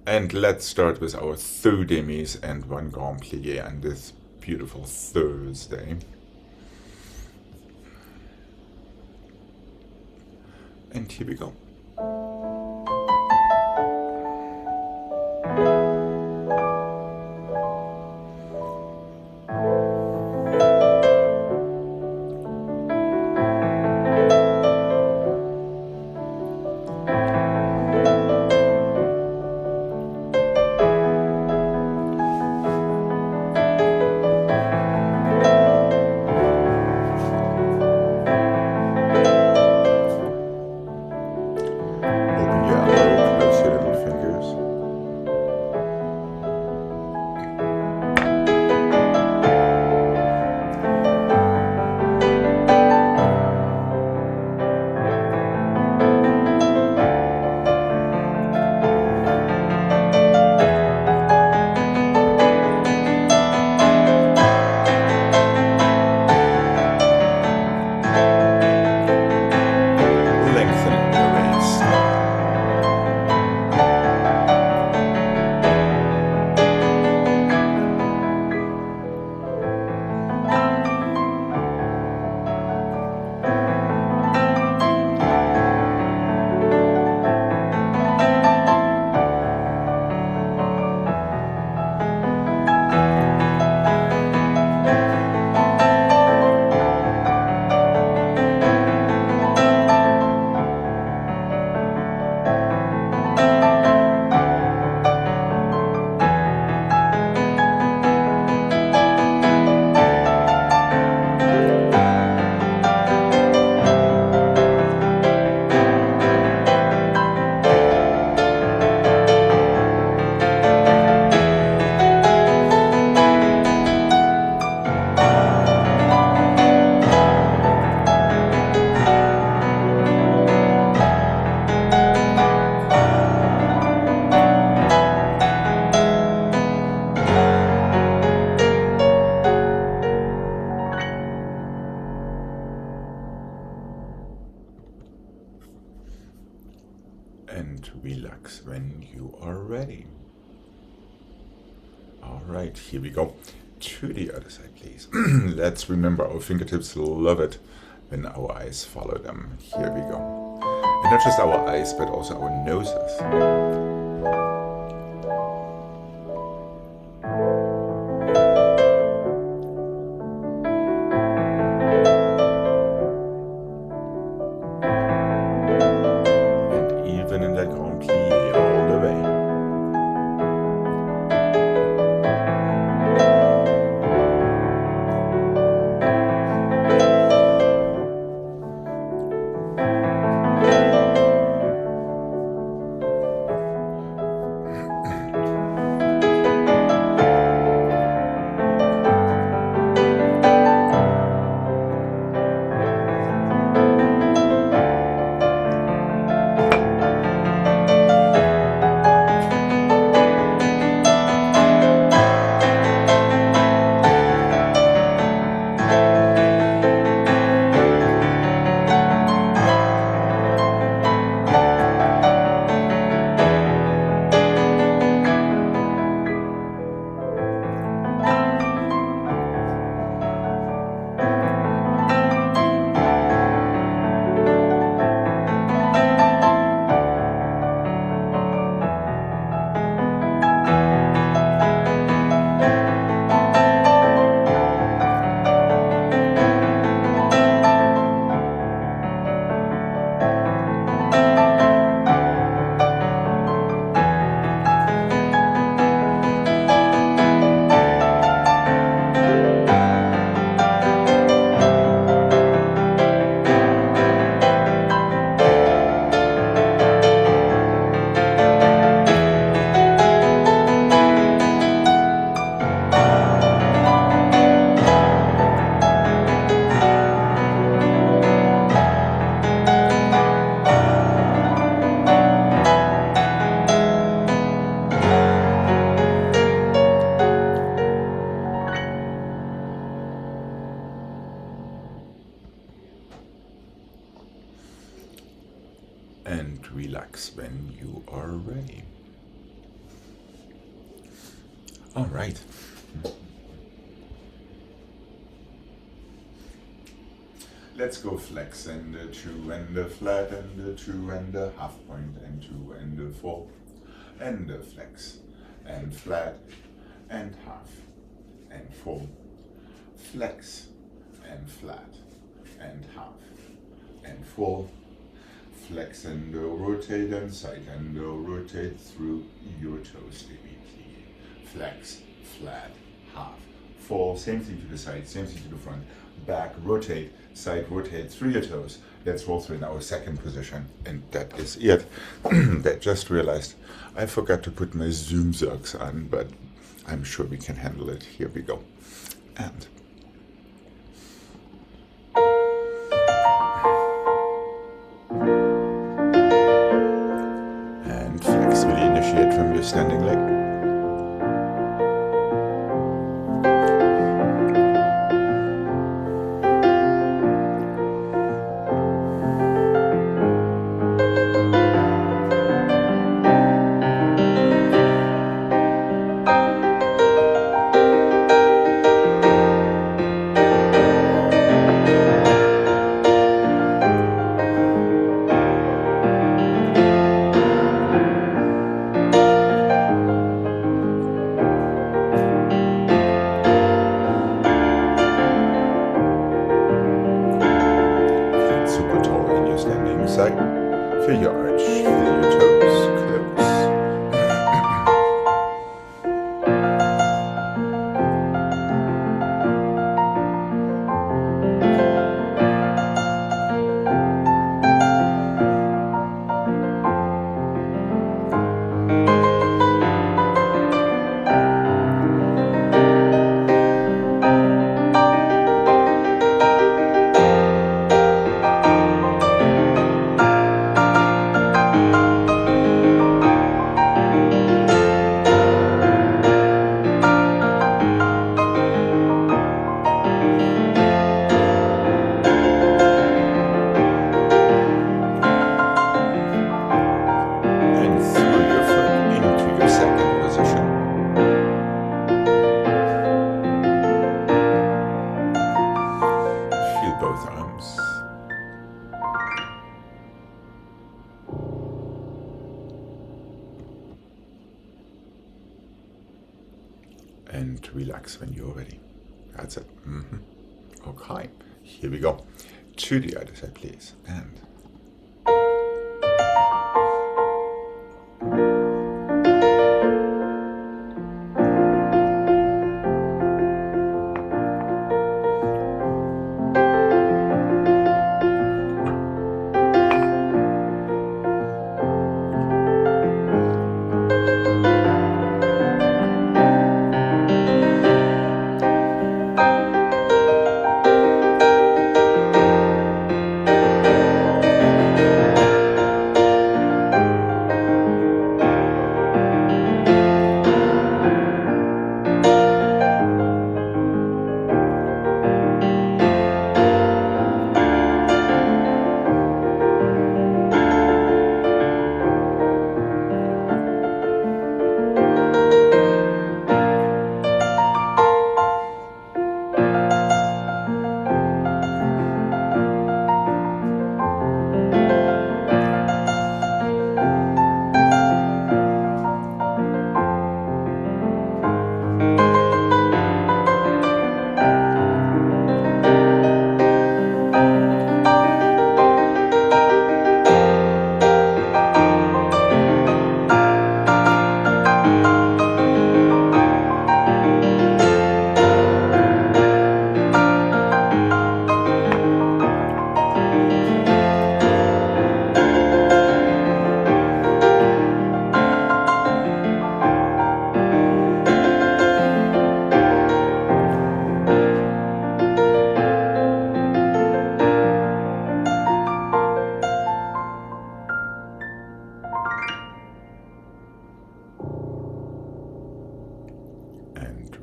And let's start with our 2 demis and 1 grand plie on this beautiful Thursday. And here we go. Open your elbow, close your little fingers. Lengthening your waist. And relax when you are ready. Alright, here we go. To the other side, please. Let's remember our fingertips love it when our eyes follow them. Here we go. And not just our eyes, but also our noses. And even in that grand plie all the way. And relax when you are ready. All right. Let's go flex and the 2 and the flat and the 2 and the half point and 2 and the 4 and the flex and flat and half and 4, flex and flat and half and 4, flex and rotate and side and rotate through your toes, flex, flat, half, 4, same thing to the side, same thing to the front, back, rotate, side, rotate through your toes. Let's roll through in our second position, and that is it. I just realized I forgot to put my Zoom socks on, but I'm sure we can handle it. Here we go. And flex, really initiate from your standing leg. Feel your arch, feel your toes close. And relax when you're ready. That's it. Okay, here we go. To the other side, please. And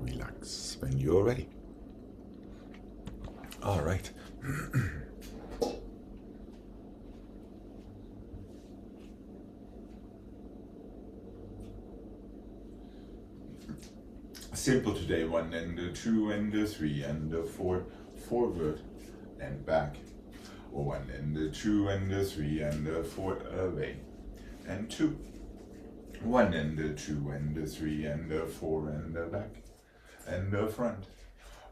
relax when you're ready. All right. Simple today. 1 and a 2 and a 3 and a 4. Forward and back. 1 and a 2 and a 3 and a 4 away. And 2. 1 and a 2 and a 3 and a 4 and a back. And the front.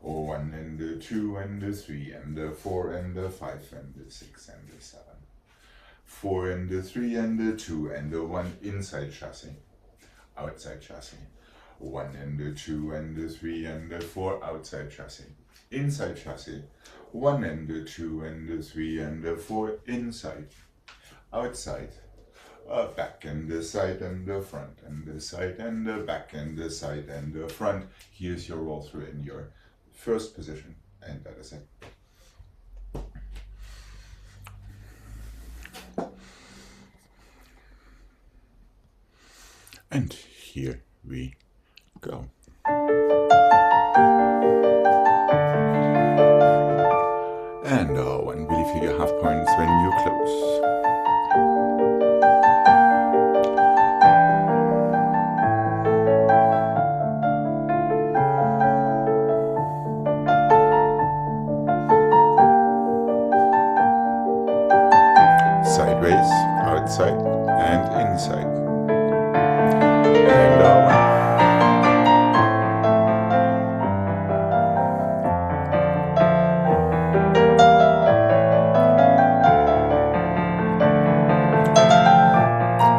1 and a 2 and a 3 and a 4 and a 5 and a 6 and a 7. 4 and a 3 and a 2 and a 1 inside chassis. Outside chassis. 1 and a 2 and a 3 and a 4 outside chassis. Inside chassis. 1 and a 2 and a 3 and a 4 inside. Outside. Back and the side and the front and the side and the back and the side and the front. Here's your roll through in your first position, and that is it. And here we go. And and really feel your half points when you close. Sideways, outside and inside. And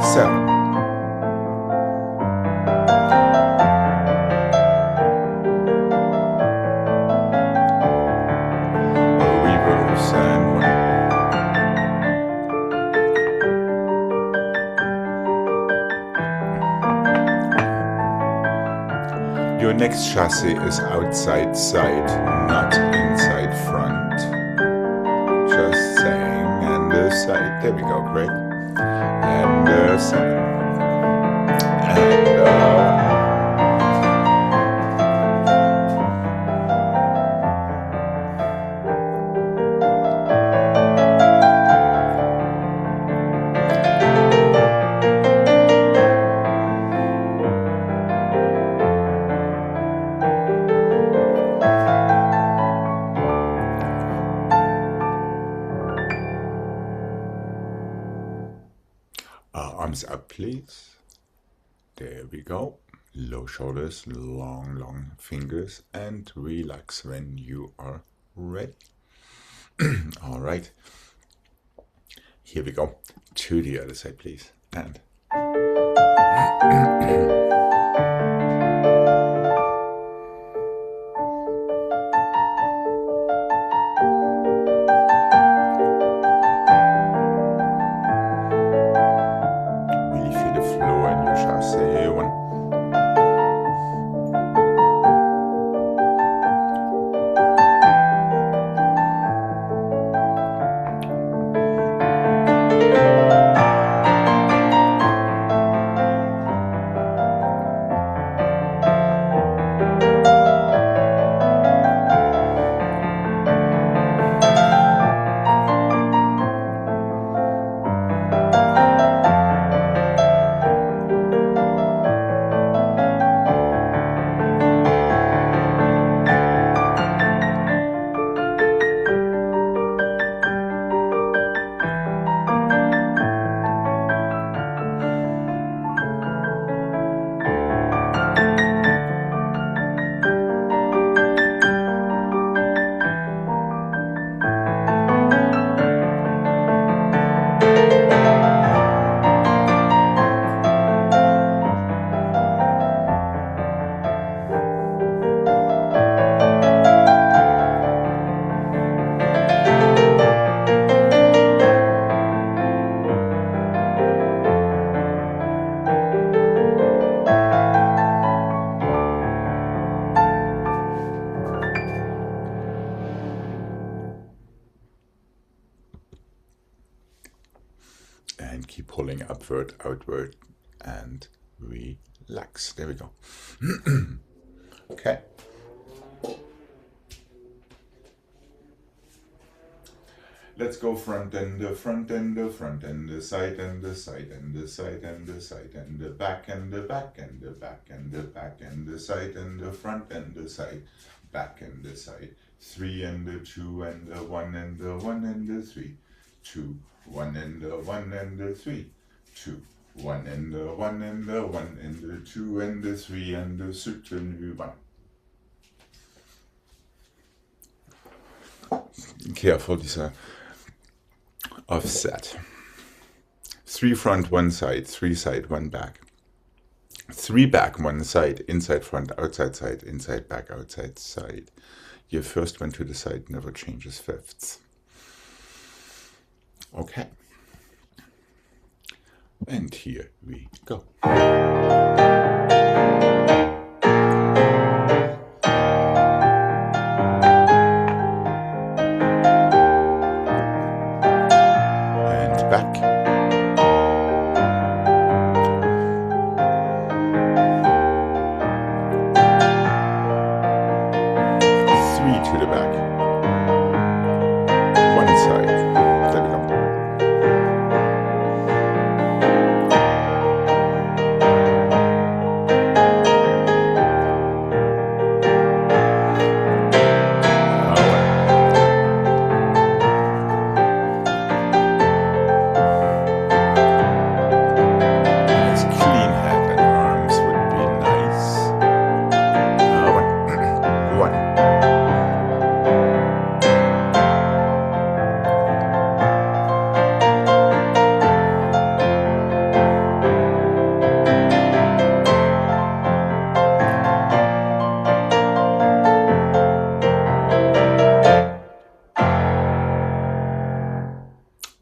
seven. Reverse and 1. Your next chassis is outside side, not inside front. Just saying. And the side. There we go, Gregg. And the 7. And arms up, please. There we go. Low shoulders, long fingers, and relax when you are ready. All right. Here we go. To the other side, please. And keep pulling upward, outward, and relax. There we go. Okay. Let's go front and the front and the front and the side and the side and the side and the side and the back and the back and the back and the back and the side and the front and the side, back and the side. 3 and the 2 and the 1 and the 1 and the 3. 2, 1 and the 1 and the 3. 2, 1 and the 1 and the 1 and the 2 and the 3 and the soutenu 1. Careful, dieser offset. 3 front, 1 side, 3 side, 1 back. 3 back, 1 side, inside front, outside side, inside back, outside side. Your first one to the side never changes fifths. Okay. And here we go. Back. 3 to the back. 1 side. There we go.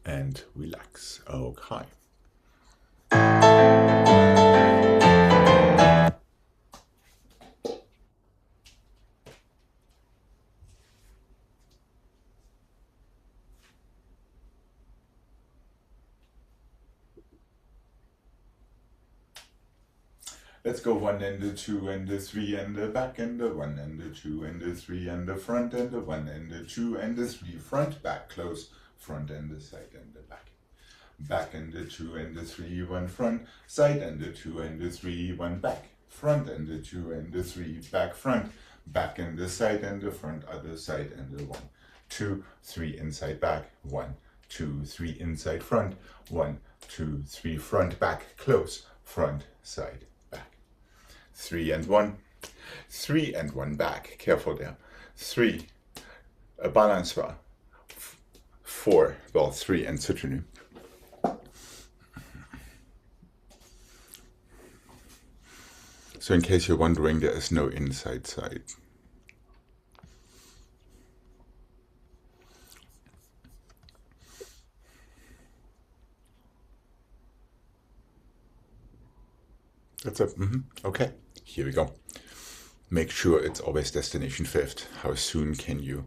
And relax. Okay. Let's go 1 and the 2 and the 3 and the back and the 1 and the 2 and the 3 and the front and the 1 and the 2 and the 3. Front, back, close, front and the side and the back. Back and the 2 and the 3, 1 front, side and the 2 and the 3, 1 back. Front and the 2 and the 3, back, front, back and the side and the front, other side and the 1, 2, 3 inside, back, 1, 2, 3 inside, front, 1, 2, 3 front, back, close, front, side, back. 3 and 1, 3 and 1 back, careful there. 3, a balance bar. 4, well, 3 and soutenu. So in case you're wondering, there is no inside side. That's it. Okay, here we go. Make sure it's always destination fifth. How soon can you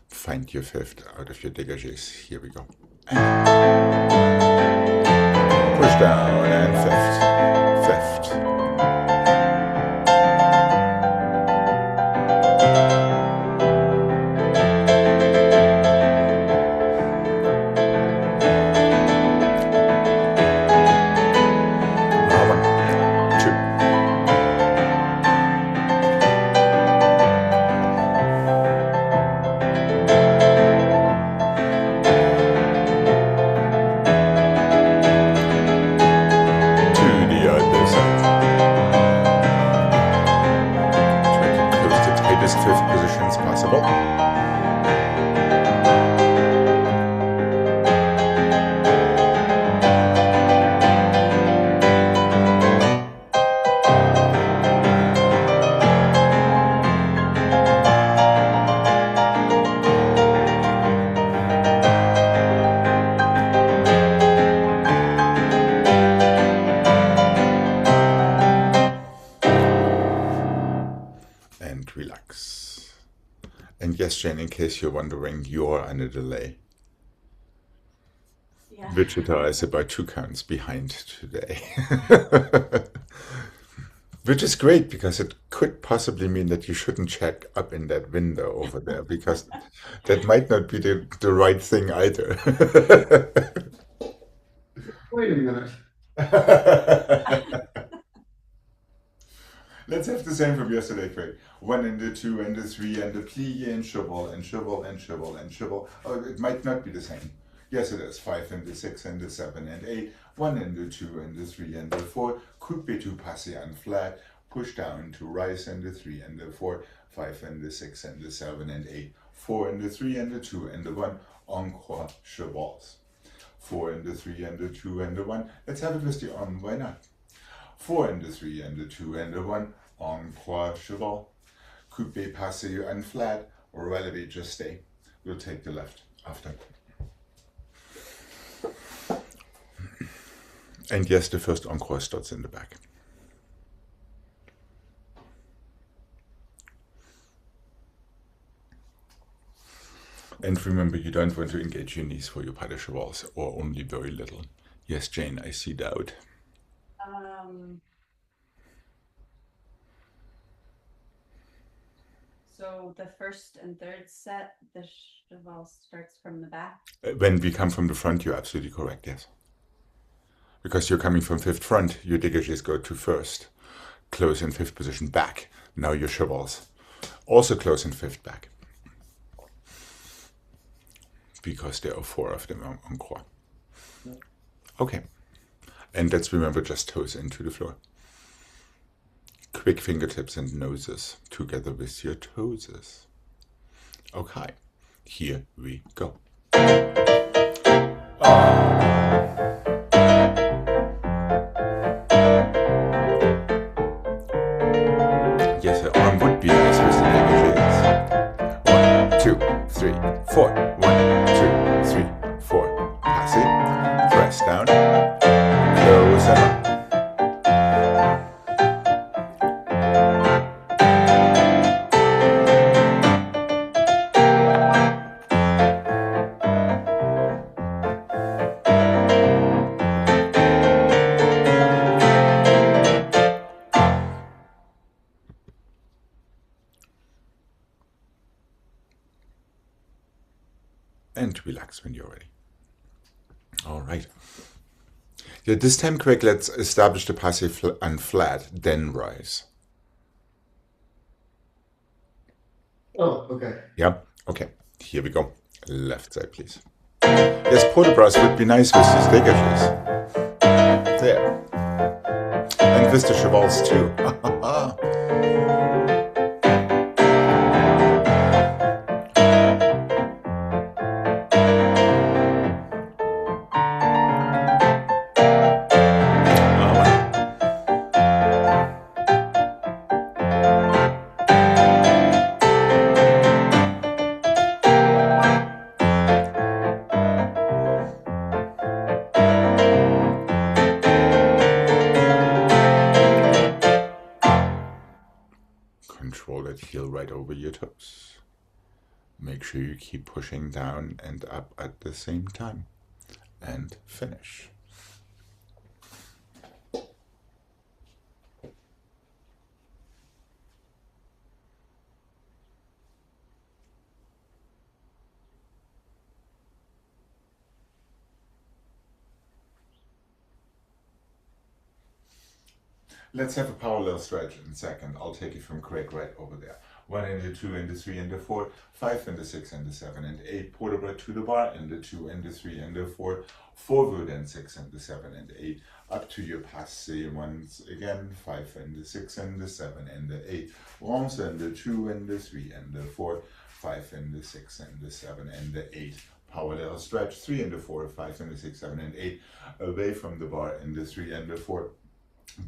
find your fifth out of your dégagés? Here we go. And push down and fifth, fifth. Relax. And yes, Jane, in case you're wondering, you're on a delay. Yeah. Wichita is about 2 counts behind today. Which is great because it could possibly mean that you shouldn't check up in that window over there because that might not be the right thing either. Wait a minute. Let's have the same from yesterday, Craig. One and the two and the three and the plie and shovel and shovel and shovel and shovel. Oh, it might not be the same. Yes, it is. Five and the six and the seven and eight. One and the two and the three and the four. Could be to passe and flat. Push down to rise and the three and the four. Five and the six and the seven and eight. Four and the three and the two and the one. Encore chevals. Four and the three and the two and the one. Let's have it with the on. Why not? Four and the three and the two and the one. Encore cheval. Coupe passe and flat, or releve just stay. We'll take the left after. And yes, the first encore starts in the back. And remember, you don't want to engage your knees for your pas de chevals, or only very little. Yes, Jane, I see doubt. So the first and third set, the cheval starts from the back? When we come from the front, you're absolutely correct, yes. Because you're coming from fifth front, your dégages go to first. Close in fifth position back. Now your chevals. Also close in fifth back. Because there are four of them on croix. Okay. And let's remember just toes into the floor. Quick fingertips and noses together with your toes. Okay, here we go. Yes, the arm would be nice with the dégagés. 1, 2, 3, 4. 1, 2, 3, 4. Pass it. Press down. Close up. And relax when you're ready. All right. Yeah, this time, Craig, let's establish the passe and flat, then rise. Oh, okay. Yeah? Okay. Here we go. Left side, please. Yes, port de bras would be nice with these dégages. There. And with the chevals, too. Control that heel right over your toes. Make sure you keep pushing down and up at the same time. And finish. Let's have a parallel stretch in a second. I'll take it from Gregg right over there. 1 and the 2 and the 3 and the 4, 5 and the 6 and the 7 and 8, port de bras to the bar, and the 2 and the 3 and the 4, forward and 6 and the 7 and 8, up to your passe once again, 5 and the 6 and the 7 and the 8, once and the 2 and the 3 and the 4, 5 and the 6 and the 7 and the 8, parallel stretch, 3 and the 4, 5 and the 6, 7 and 8, away from the bar, and the 3 and the 4,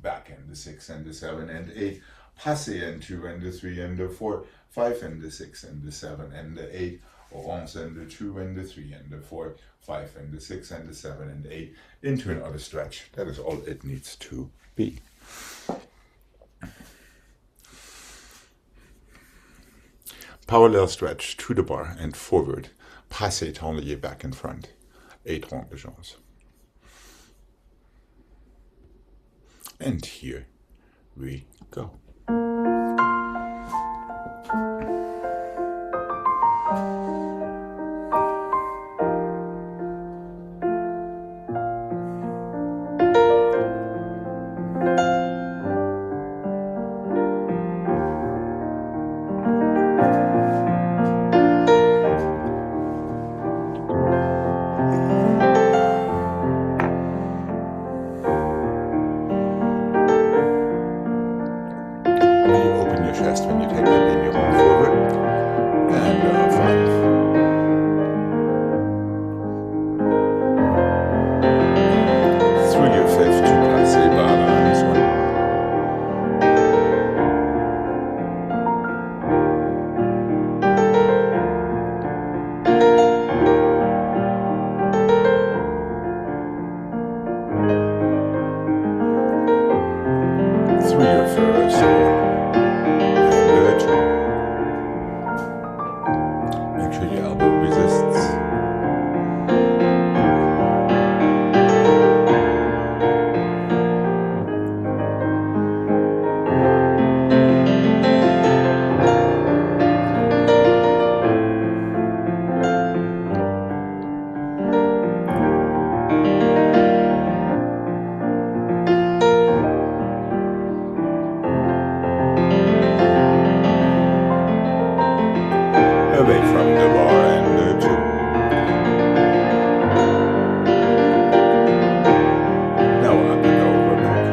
back and the 6 and the 7 and 8, passe and 2 and the 3 and the 4, 5 and the 6 and the 7 and the 8, once and the 2 and the 3 and the 4, 5 and the 6 and the 7 and 8, into another stretch. That is all it needs to be. Parallel stretch to the bar and forward, passe tablier back and front, 8 rengagements. And here we go. Open your chest when you take that baby arm forward. And 5. Through your fifth to passe balance. 1. Through your first. Make sure your elbow resists. Away from the bar and 2. Now up and over back.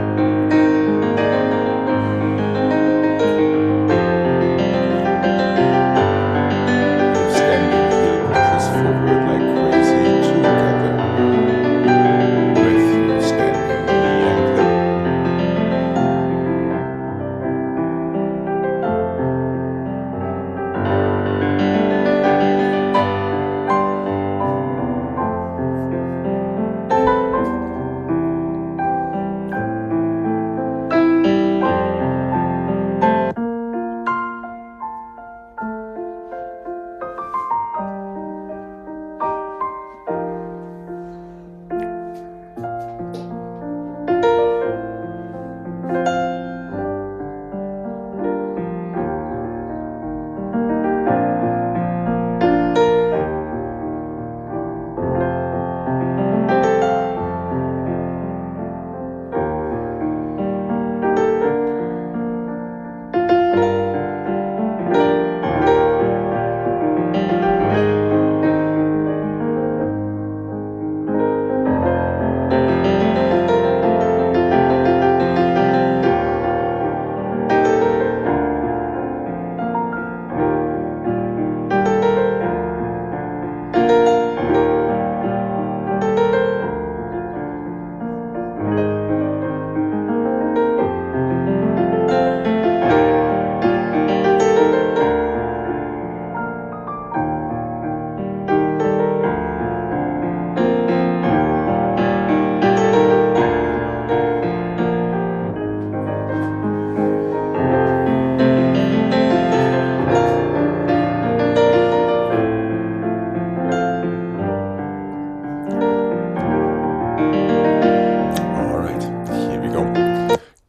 Your standing heel pushes forward like crazy together with your standing knee and hip.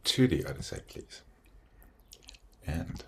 To the other side, please. And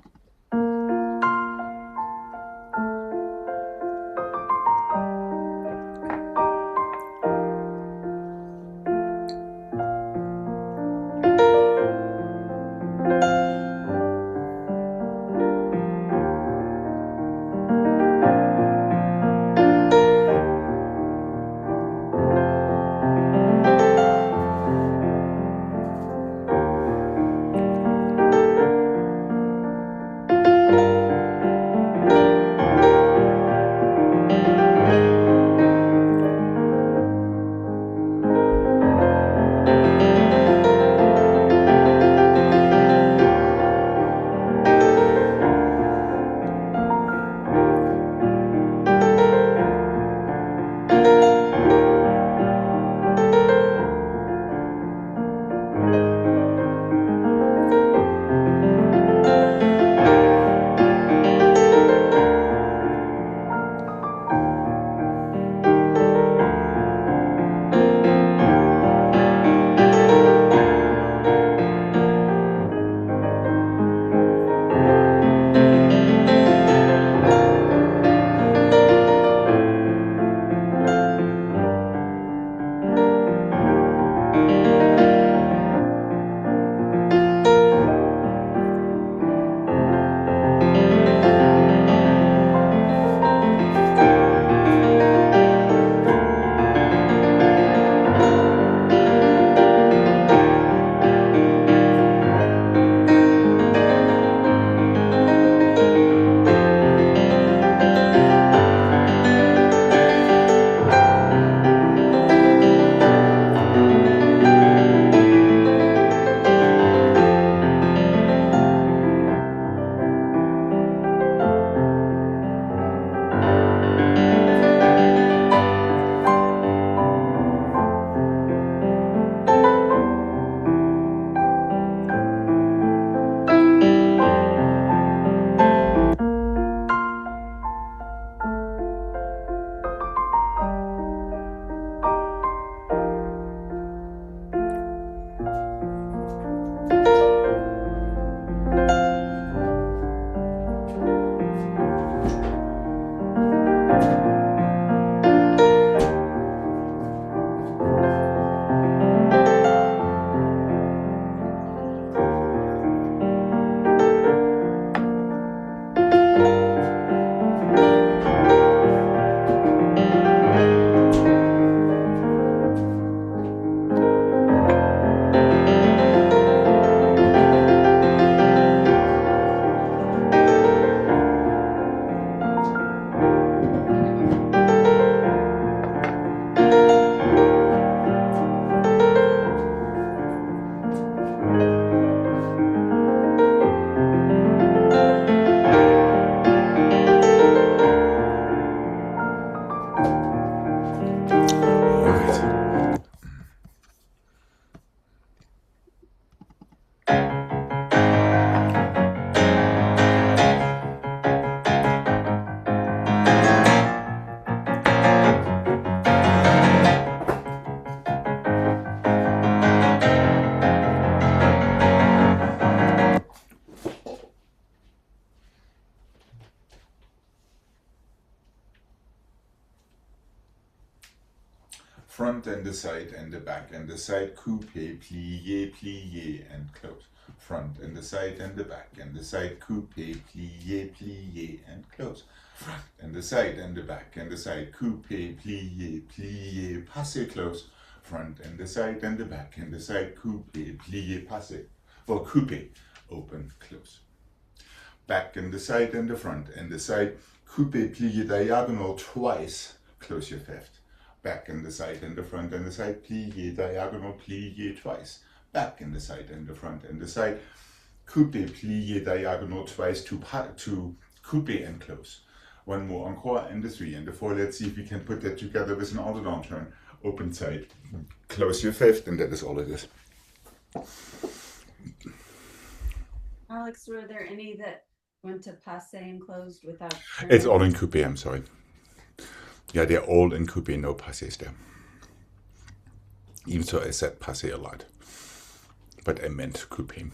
front and the side and the back and the side, coupe, plie, plie, and close. Front and the side and the back and the side, coupe, plie, plie, and close. Front and the side and the back and the side, coupe, plie, plie, passe, close. Front and the side and the back and the side, coupe, plie, passe, or coupe, open, close. Back and the side and the front and the side, coupe, plie, diagonal twice, close your fifth. Back and the side and the front and the side, plie, diagonal, plie twice. Back and the side and the front and the side, coupe, plie, diagonal twice to coupe and close. One more encore and the 3 and the 4. Let's see if we can put that together with an all-down turn. Open side, close your fifth, and that is all it is. Alex, were there any that went to passe and closed without turning? It's all in coupe, I'm sorry. Yeah, they're all in coupe, no passes there. Even so, I said passe a lot, but I meant coupe.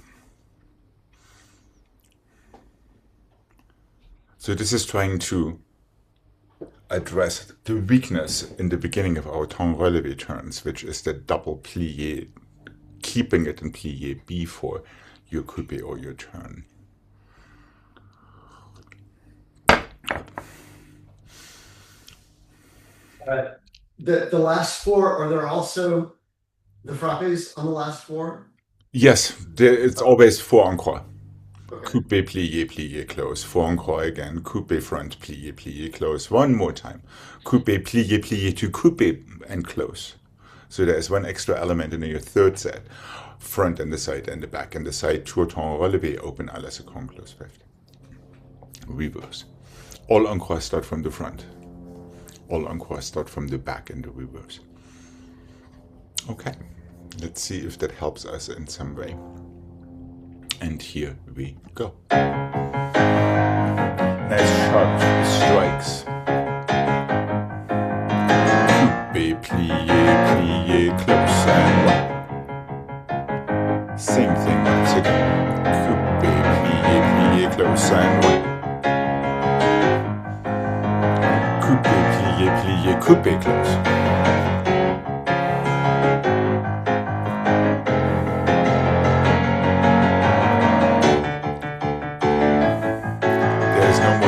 So this is trying to address the weakness in the beginning of our temps relevé turns, which is the double plie, keeping it in plie before your coupe or your turn. The last 4, are there also the frappes on the last 4? Yes, it's always 4 encore. Okay. Coupe, plie, plie, close. 4 encore again. Coupe, front, plie, plie, close. One more time. Coupe, plie, plie to coupe and close. So there is one extra element in your third set. Front and the side and the back and the side. Tour temps relevé, open à la seconde, close fifth. Reverse. All encore start from the front. All encore start from the back and the reverse. Okay, let's see if that helps us in some way. And here we go. Nice sharp strikes. Coupe, plie, plie, close and 1. Same thing once again. Coupe, plie, plie, close and 1. Coupe, plie, plie, coupe, close.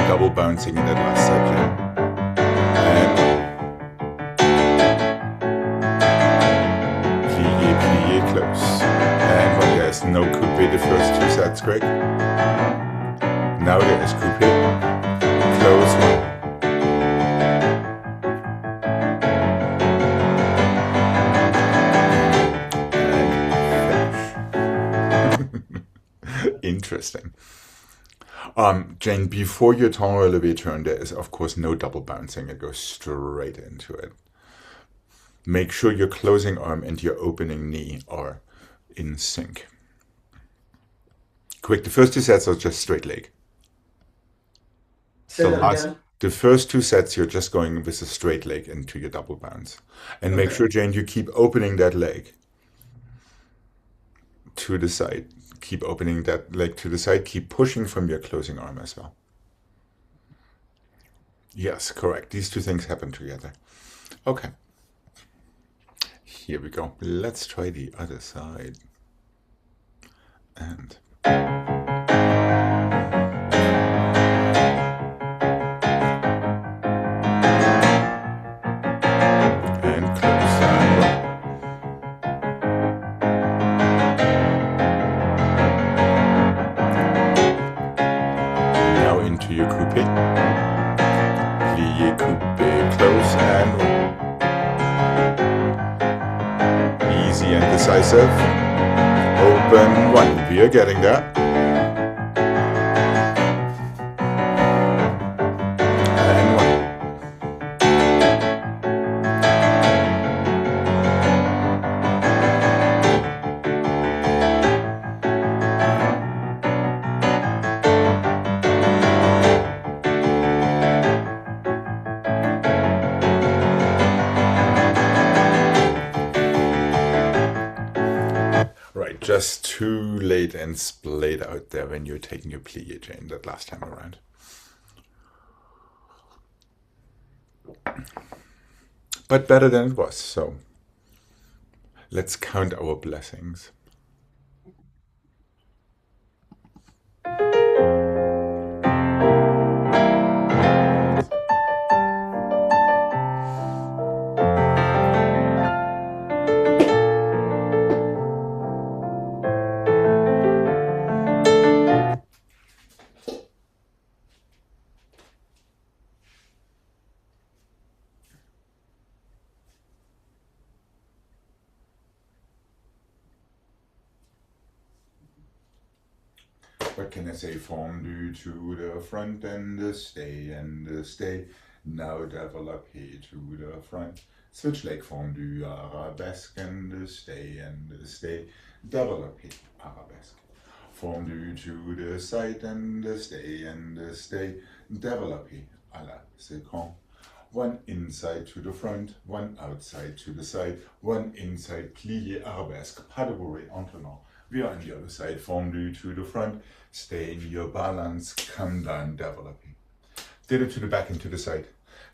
Double bouncing in that last section. And plie, plie, close. And when there's no coupe the first 2 sets, Gregg. Now there is coupe, close 1. And finish. Interesting. Jane, before your temps relevé turn, there is of course no double bouncing. It goes straight into it. Make sure your closing arm and your opening knee are in sync. Quick, the first 2 sets are just straight leg. Say that again. The first 2 sets, you're just going with a straight leg into your double bounce. And make sure, Jane, you keep opening that leg to the side. Keep opening that leg to the side. Keep pushing from your closing arm as well. Yes, correct. These 2 things happen together. Okay. Here we go. Let's try the other side. And... your coupe, plie, coupe, close and 1. Easy and decisive. Open 1. We are getting there. And 1. Just too late and splayed out there when you're taking your plie, Jane, that last time around. But better than it was, so Let's count our blessings. What can I say? Fondue to the front and the stay and the stay. Now développé to the front. Switch leg fondue, arabesque and the stay and the stay. Développé, arabesque. Fondue to the side and the stay and the stay. Développé à la seconde. One inside to the front, one outside to the side, one inside plié arabesque, pas de bourrée entonant. We are on the other side, fondue to the front, stay in your balance, come down, développé. Did it to the back and to the side,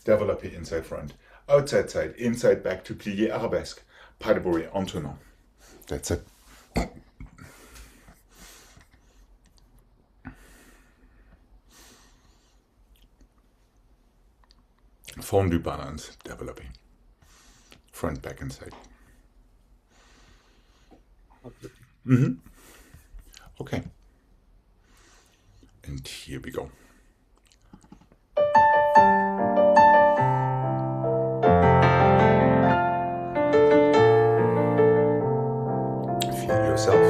développé inside front, outside side, inside back to plié arabesque, pas de bourrée entonant. That's it. Fondue balance, développé. Front, back, and side. Okay. And here we go. Feel yourself.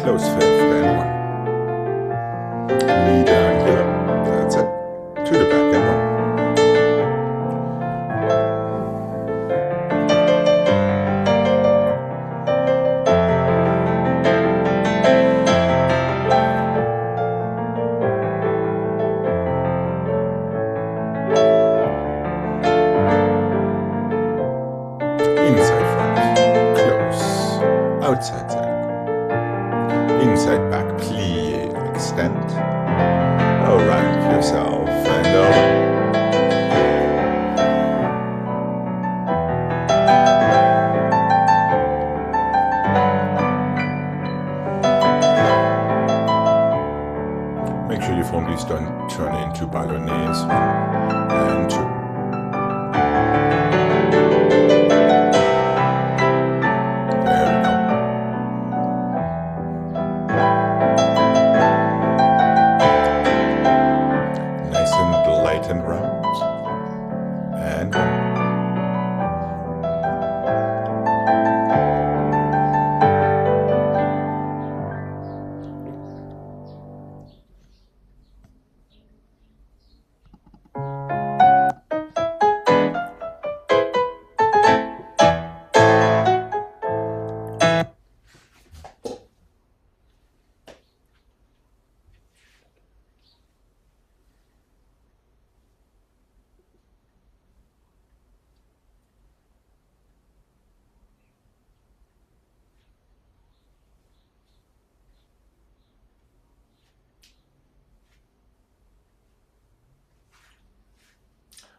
Close fifth and one. Knee down here. That's it. To the back and one. Outside side, inside back, plie, extend, around yourself and over. Make sure your fondues don't turn into ballonets. 1 and 2. And round, and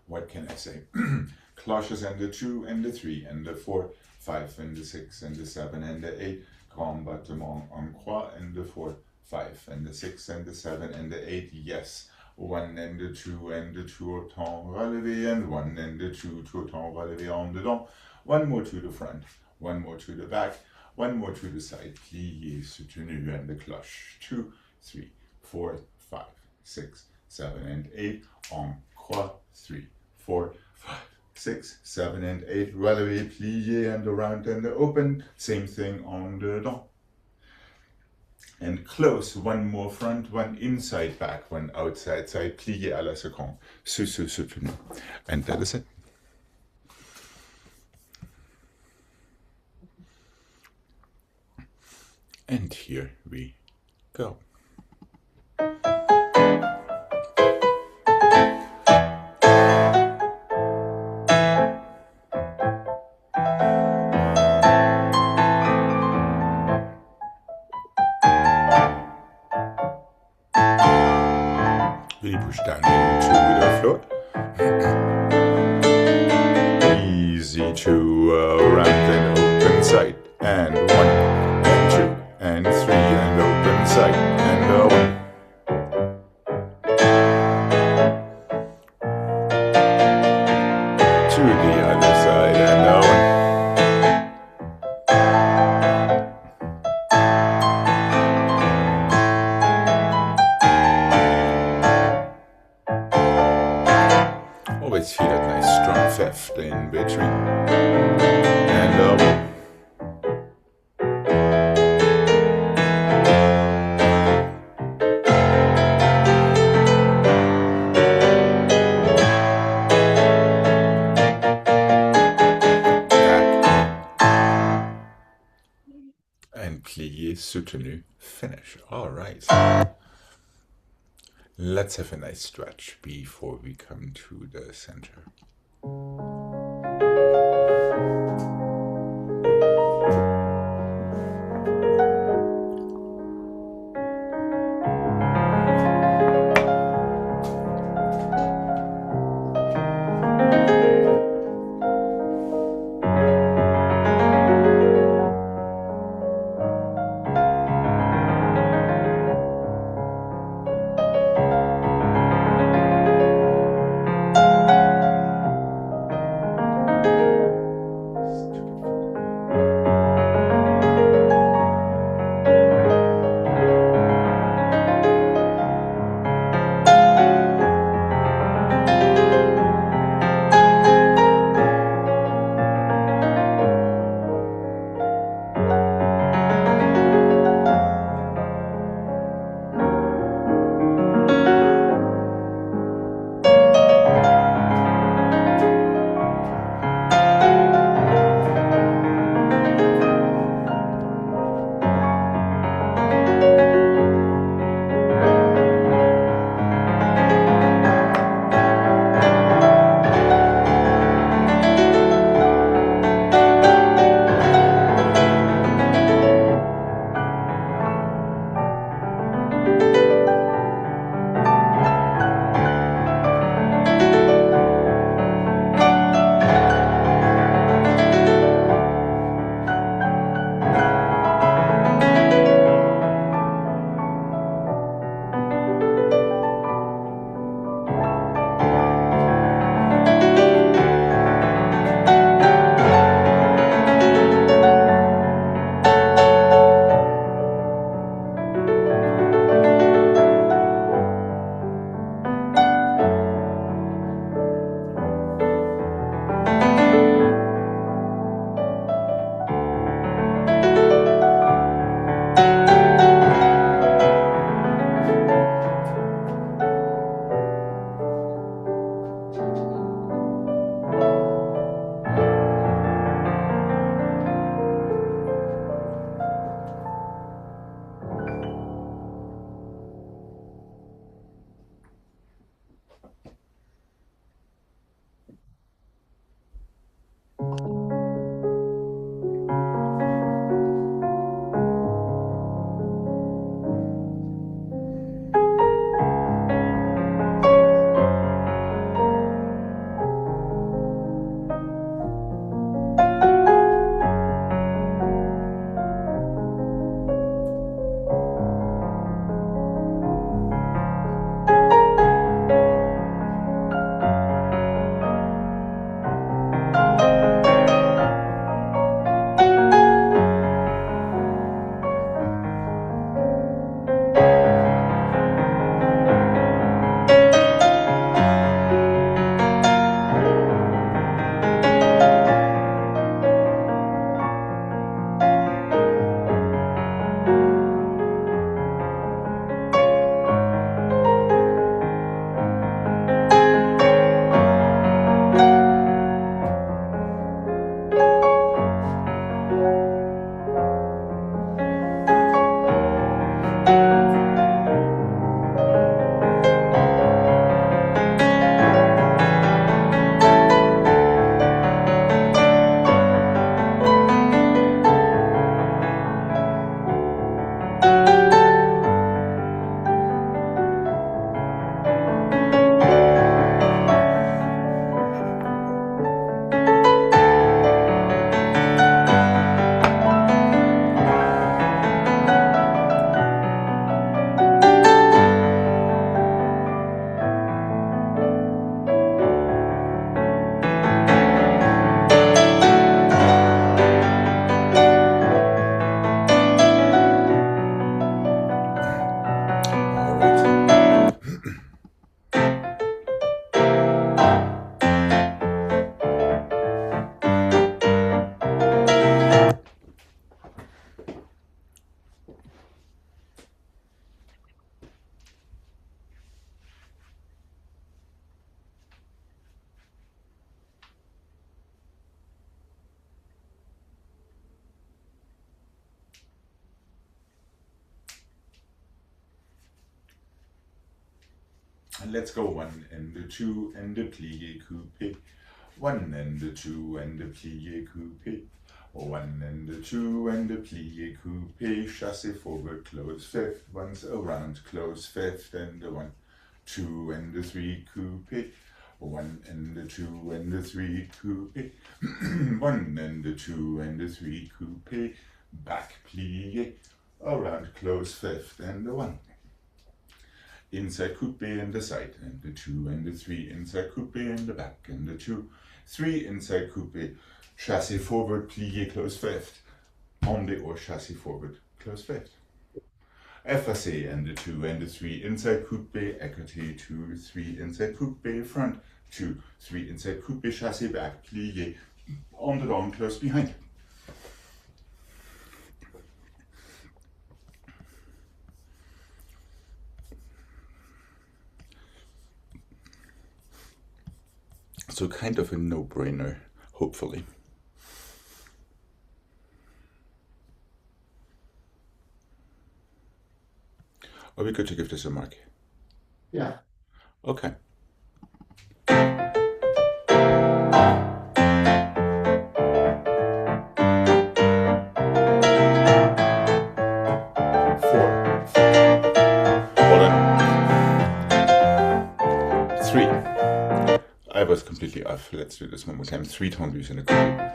what can I say? Cloches and the 2 and the 3 and the 4, 5 and the 6 and the 7 and the 8. Grand battement en croix and the 4, 5 and the 6 and the 7 and the 8. Yes. 1 and the 2 and the 2 autant relevé and 1 and the 2 autant relevé en dedans. 1 more to the front, 1 more to the back, 1 more to the side. Plié, soutenu and the cloche. 2, 3, 4, 5, 6, 7 and 8. En croix. 3, 4, 5, 6, 7 and 8. Relevé, plié and around and open. Same thing on the dent. And close, 1 more front, 1 inside back, 1 outside side, plié à la seconde. Soutenu. And that is it. And here we go. Really push down into the floor. Easy to round and open side. side, and 1, and 2, and 3, and open side, and 1. To the other side, and 1. Always feel that nice strong fifth in between. And and plié, soutenu, finish. All right. Let's have a nice stretch before we come to the center. And let's go 1 and 2 and the plie coupe. 1 and 2 and the plie coupe. 1 and 2 and the plie coupe. Chassé forward, close 5th. Once around, close 5th and the 1, 2 and the 3 coupe. 1 and the 2 and the 3 coupe. 1 and the 2 and the 3 coupe. Back plie. Around, close 5th and the 1. Inside coupe and the side, and the 2 and the 3, inside coupe and the back, and the 2, 3, inside coupe, chassis forward, plie, close 5th, on the or chassis forward, close 5th. Effacé and the 2 and the 3, inside coupe, écarté, 2, 3, inside coupe, front, 2, 3, inside coupe, chassis back, plie, on the down, close behind. So kind of a no-brainer, hopefully. Are we good to give this a mark? Yeah. Okay. I was completely off. Let's do this one more time. 3 tendus in a coupe.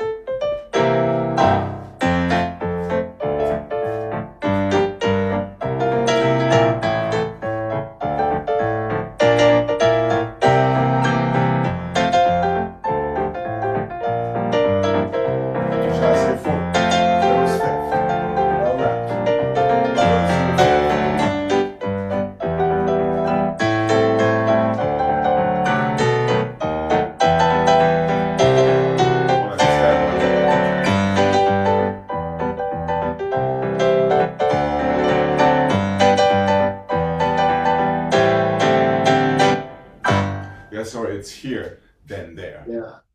Sorry, it's here, then there,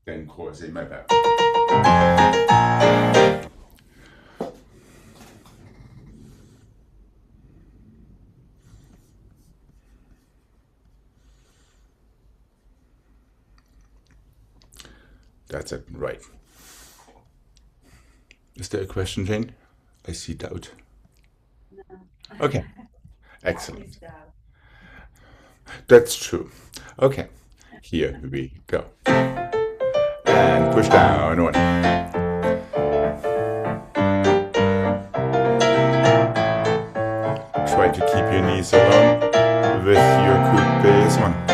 then chorus, my bad. That's it, right. Is there a question, Jane? I see doubt. No. Okay, excellent. That's true. Okay. Here we go. And push down 1. Try to keep your knees alone with your coupe base 1.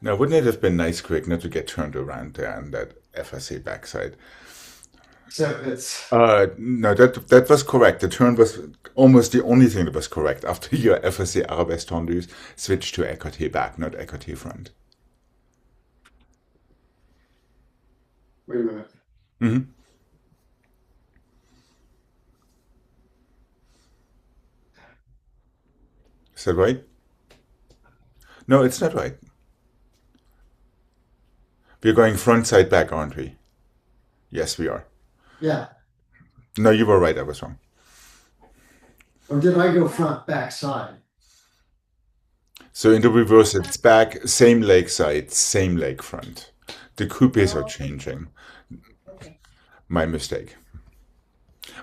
Now, wouldn't it have been nice, Gregg, not to get turned around there on that FSA backside? So it's... No, that was correct. The turn was almost the only thing that was correct after your FSA arabesque tendus switched to écarté back, not écarté front. Wait a minute. Mm-hmm. Is that right? No, it's not right. We're going front, side, back, aren't we? Yes, we are. Yeah. No, you were right. I was wrong. Or did I go front, back, side? So in the reverse, it's back, same leg side, same leg front. The coupes are changing. Okay. My mistake.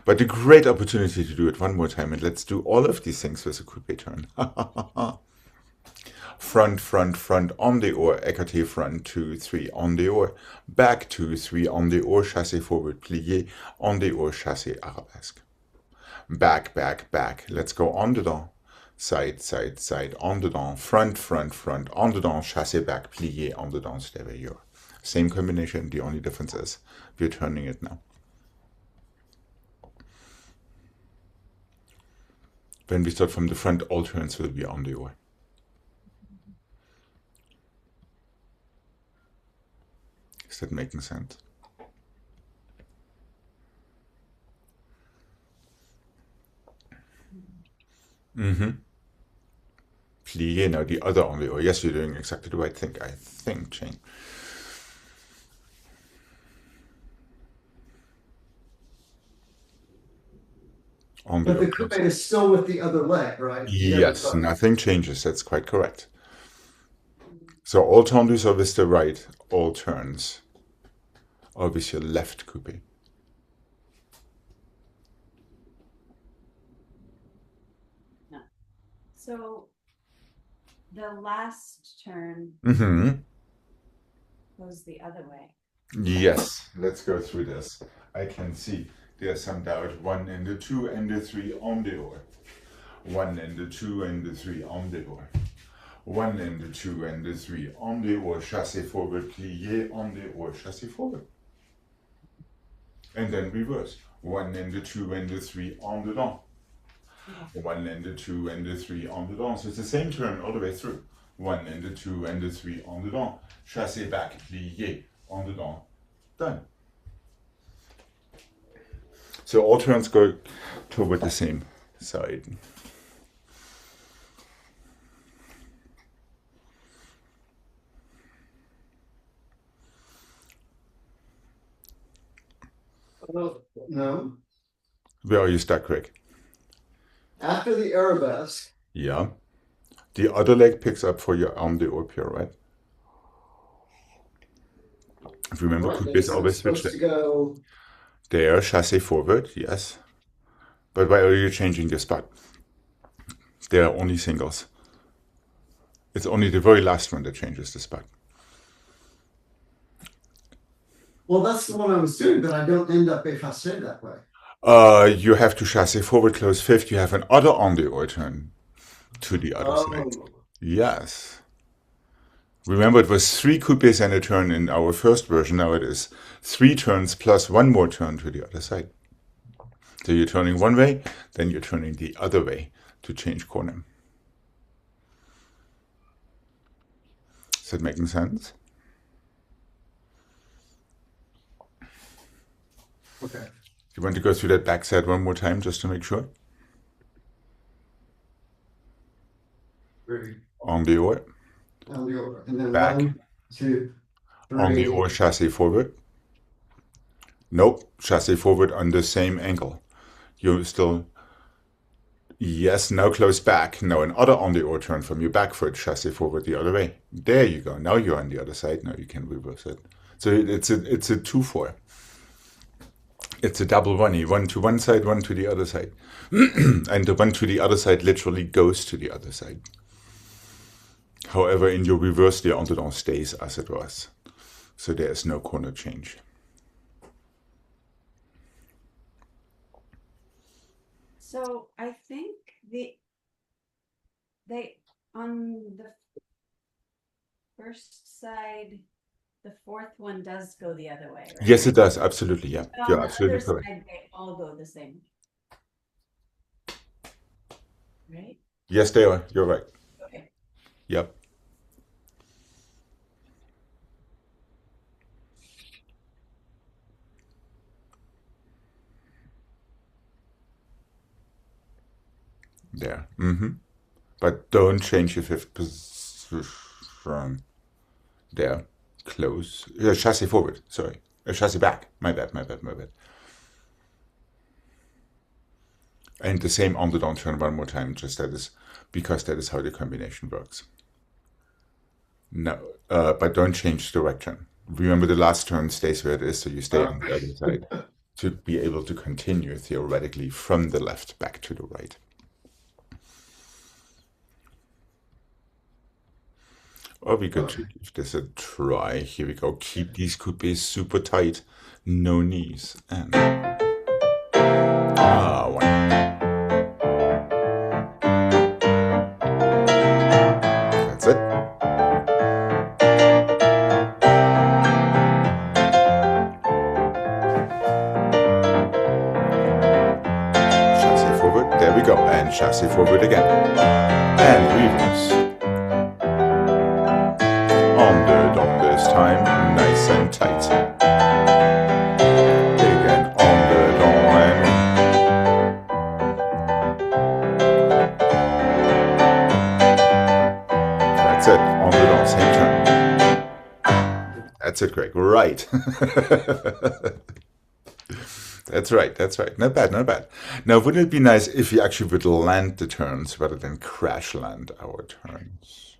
But a great opportunity to do it one more time, and let's do all of these things with a coupe turn. Front, front, front, on the oar, écarté front, 2, 3, on the oar, back, 2, 3, on the oar, chassé forward, plié, on the oar, chassé arabesque. Back, back, back. Let's go on dedans. Side, side, side, en dedans. Front, front, front, en dedans, chassé back, plié, en dedans, stay where you are. Same combination, the only difference is we're turning it now. When we start from the front, all turns will be on the oar. that making sense? Mm-hmm. Plie, now the other only, or yes, you're doing exactly the right thing, I think, Jane. On But the the coupe is still with the other leg, right? yes, nothing changes, that's quite correct. So all tendus are with the right, all turns are with your left coupe. No. So the last turn Mm-hmm. goes the other way. Yes, let's go through this. I can see there's some doubt. 1 and the 2 and the 3 en dehors. 1 and the 2 and the 3 en dehors. 1 and the 2 and the 3 en dehors, chassé forward, plié, en dehors, chassé forward. And then reverse. 1 and the 2 and the 3 en dedans. 1 and the 2 and the 3 en dedans. So it's the same turn all the way through. 1 and the 2 and the 3 en dedans. Chassé back, plié, en dedans. Done. So all turns go toward the same side. No. Where are you stuck, Gregg? After the arabesque. Yeah. The other leg picks up for your arm dehors here, right? Remember, Right, coupe is so always it's supposed switched to go. there, chassé forward, yes. But why are you changing your spot? There are only singles. It's only the very last one that changes the spot. Well, that's the one I was doing, but I don't end up effacé that way. You have to chassé forward, close fifth. You have an other en dehors turn to the other side. Yes. Remember, it was 3 coupes and a turn in our first version. Now it is 3 turns plus 1 more turn to the other side. So you're turning one way, then you're turning the other way to change corner. Is that making sense? Okay. You want to go through that back side one more time just to make sure? Ready. En dehors, On the over. And then back, 1, 2, 3. en dehors, chassé forward. Nope, chassé forward on the same angle. You're still, yes, now close back. Now another en dehors turn from your back foot, chassé forward the other way. There you go. Now you're on the other side. Now you can reverse it. So it's a 2-4. It's a double one. One to one side, one to the other side. And the one to the other side literally goes to the other side. However, in your reverse, the en dedans stays as it was. So there is no corner change. So I think they on the first side, the fourth one does go the other way, right? Yes, it does. Absolutely. Yeah. But on You're the absolutely other correct. side, they all go the same. Right? Yes, they are. You're right. Okay. Yep. There. But don't change your fifth position. There. Close. Chassis forward. Sorry. Chassis back. My bad. And the same on the down turn one more time. Just that is because that is how the combination works. No, but don't change direction. Remember, the last turn stays where it is, so you stay on the other side to be able to continue theoretically from the left back to the right. Or we could give this a try. Here we go. Keep these coupes super tight. No knees. And one. That's it. Chassis forward. There we go. And chassis forward again. And reverse. On the dome this time, nice and tight. Again, on the long and that's it, on the long, same turn. That's it, Greg. Right. That's right, that's right. Not bad, not bad. Now, wouldn't it be nice if we actually would land the turns rather than crash land our turns?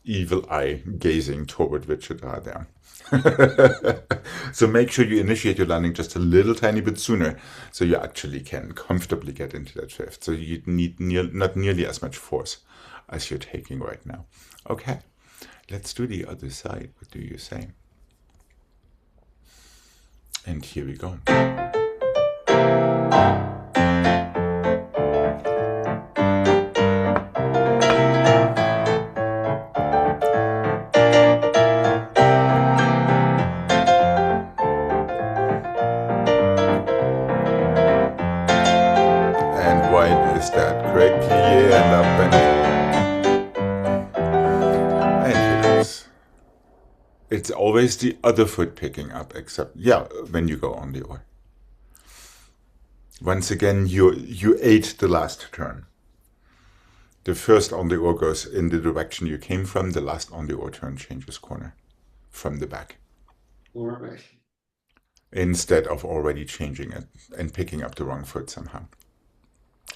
Evil eye gazing toward Wichita there. So make sure you initiate your landing just a little tiny bit sooner so you actually can comfortably get into that fifth. So you need not nearly as much force as you're taking right now. Okay, let's do the other side. What do you say? And here we go. And wide is that? Greg, plie and up and here it is. It's always the other foot picking up, except, yeah, when you go on the oar. Once again, you ate the last turn. The first on the oar goes in the direction you came from. The last on the oar turn changes corner from the back. All right. Instead of already changing it and picking up the wrong foot somehow.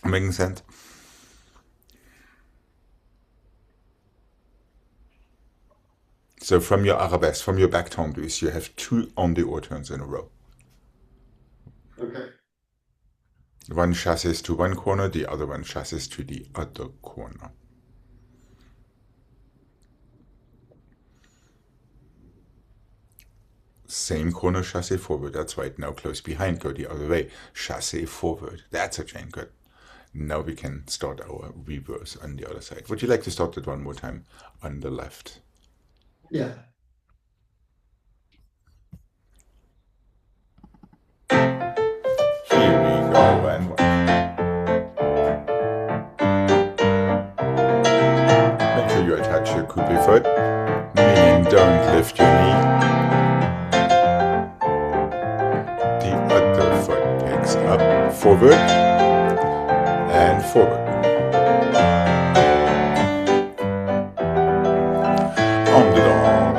Making sense? So from your arabesque, from your back tendus, you have 2 on the oar turns in a row. Okay. One chassis to one corner, the other one chassis to the other corner. Same corner, chassis forward. That's right. Now close behind, go the other way. Chassis forward. That's a chain. Good. Now we can start our reverse on the other side. Would you like to start it one more time on the left? Yeah. Here we go, and one. Make sure you attach your coupe foot, meaning don't lift your knee. The other foot picks up forward and forward. On the dawn.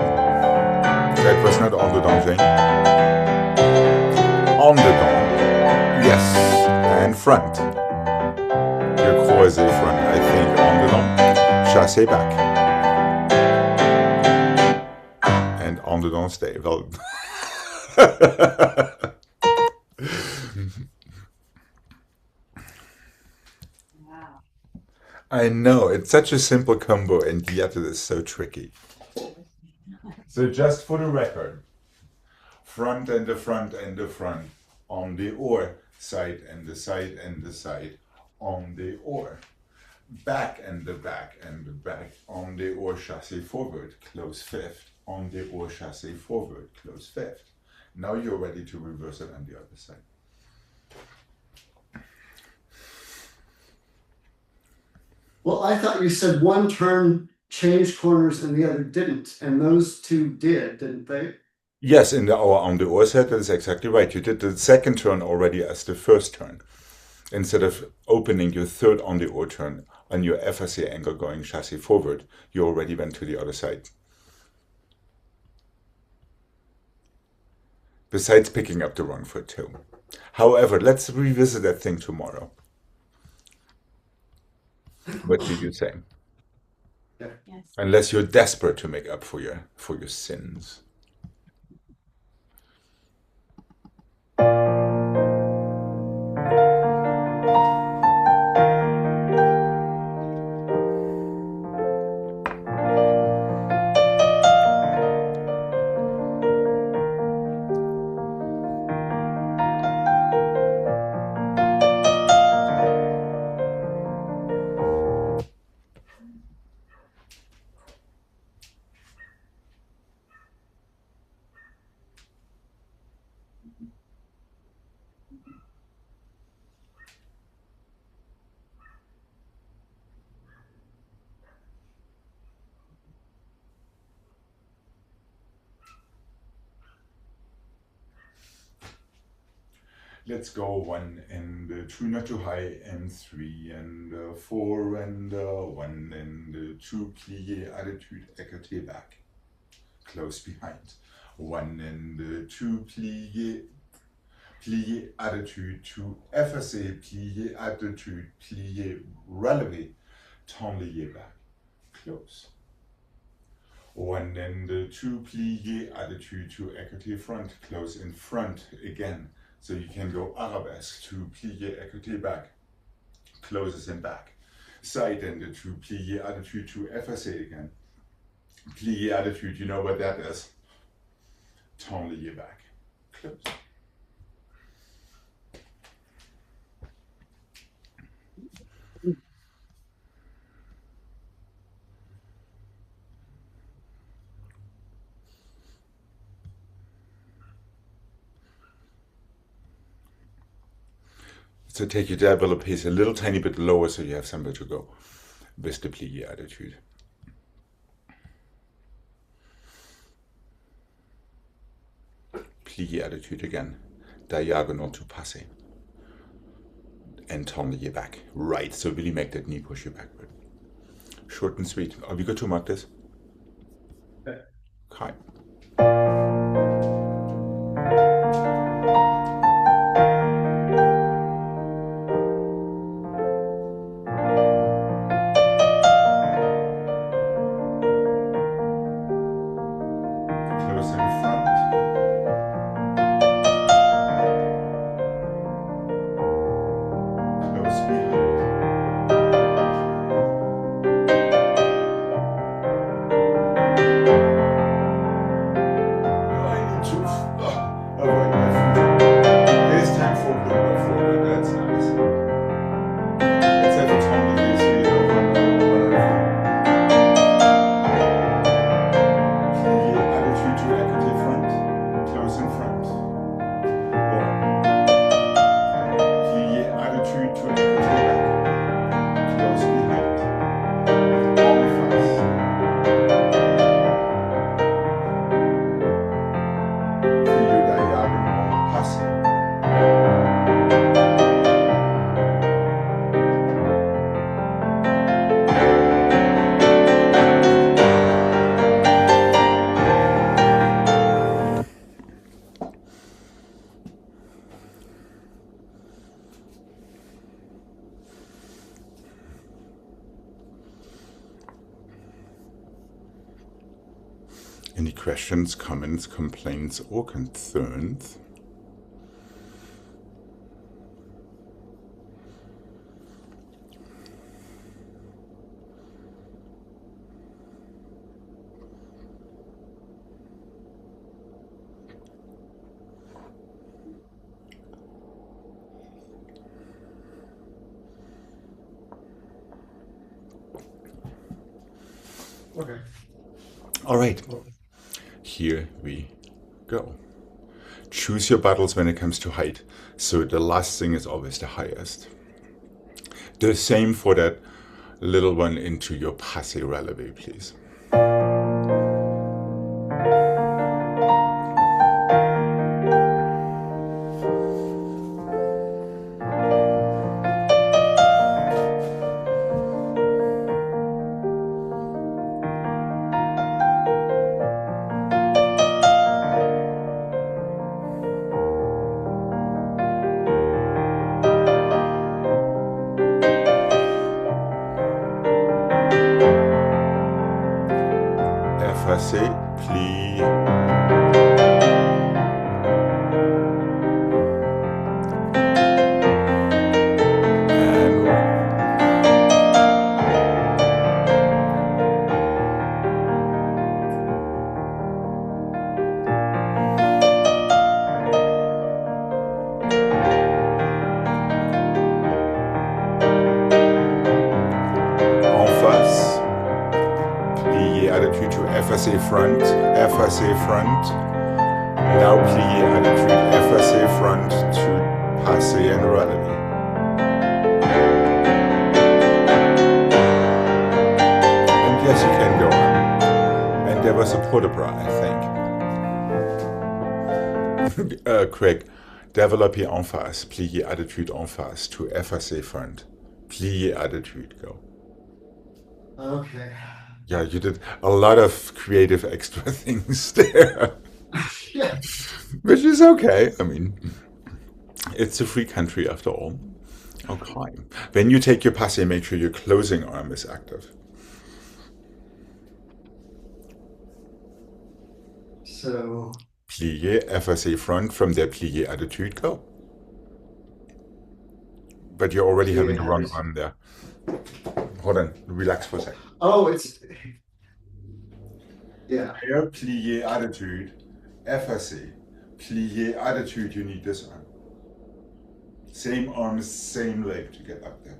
That was not on the dawn, Jane. On the dawn. Yes, and front. Your croisé front, I think, on the long. Chassé back. And on the long stay. Well. Wow. I know, it's such a simple combo and yet it is so tricky. So just for the record, front and the front and the front, on the oar, side and the side and the side, on the oar, back and the back and the back, on the oar, chassis forward, close fifth, on the oar, chassis forward, close fifth. Now you're ready to reverse it on the other side. Well, I thought you said one turn changed corners and the other didn't, and those two did, didn't they? Yes, in our on the oar set, that is exactly right. You did the second turn already as the first turn. Instead of opening your third on the oar turn on your FRC angle going chassis forward, you already went to the other side. Besides picking up the wrong foot too. However, let's revisit that thing tomorrow. What do you say? Yes. Unless you're desperate to make up for your sins. Let's go 1 and 2, not too high, and 3 and 4 and 1 and 2, plié, attitude, écarté back, close behind. 1 and 2, plié, plié, attitude, 2, effacé, plié, attitude, plié, relevé, tend lié back, close. 1 and 2, plié, attitude, 2, écarté front, close in front again. So you can go arabesque, 2, plié, écarté back, closes in back. Side and 2, plié, attitude, 2, effacé again. Plié, attitude, you know what that is. Tend lié back, close. So take your double piece a little tiny bit lower so you have somewhere to go with the plié attitude. Plié attitude again, diagonal to passé. And tend lié back, right, so really make that knee push you backward. Short and sweet. Are we good to mark this? Okay. Any questions, comments, complaints, or concerns? Okay. All right. Here we go. Choose your battles when it comes to height. So the last thing is always the highest. The same for that little one into your passé relevé, please. Effacé, plie. And en face. Plié attitude to effacé front, effacé front. Now plié attitude, effacé front to passé and relevé. And yes, you can go on. And there was a port-de-bras, I think. Gregg, Développé en face, plié attitude en face to effacé front. Plié attitude, go. Okay. Yeah, you did a lot of creative extra things there, Yeah. which is okay. I mean, it's a free country after all. Okay. When you take your passe, make sure your closing arm is active. So Plié, effacé front, from there plié attitude, go. But you're already having the wrong arm there. Hold on, relax for a second. oh, it's yeah. Here, plié attitude, effacé. Plié attitude, you need this arm. Same arm, same leg to get up there.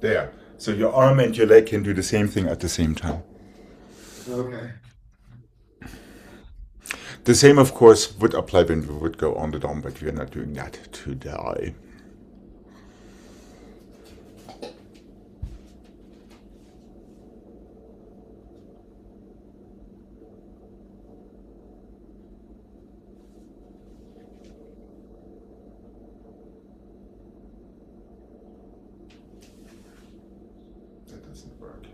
There. So your arm and your leg can do the same thing at the same time. Okay. The same, of course, would apply when we would go on the dome, but we are not doing that today. That doesn't work.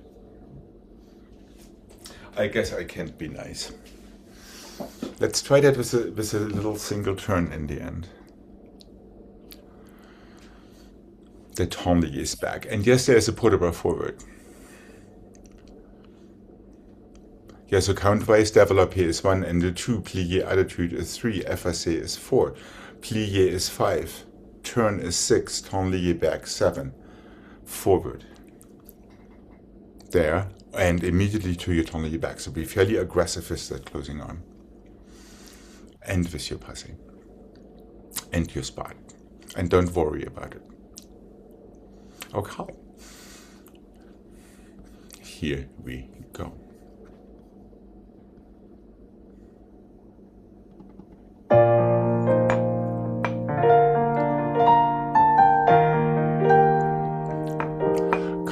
I guess I can't be nice. Let's try that with a little single turn in the end. The Tonley is back. And yes, there's a port bras forward. Yeah, so countwise développé is 1 and the 2, plié attitude is 3, effacé is 4, plié is 5, turn is 6, Tonley back 7, forward. There, and immediately to your Tonley back. So be fairly aggressive with that closing arm. And with your passe. And your spot. And don't worry about it. Okay. Here we go.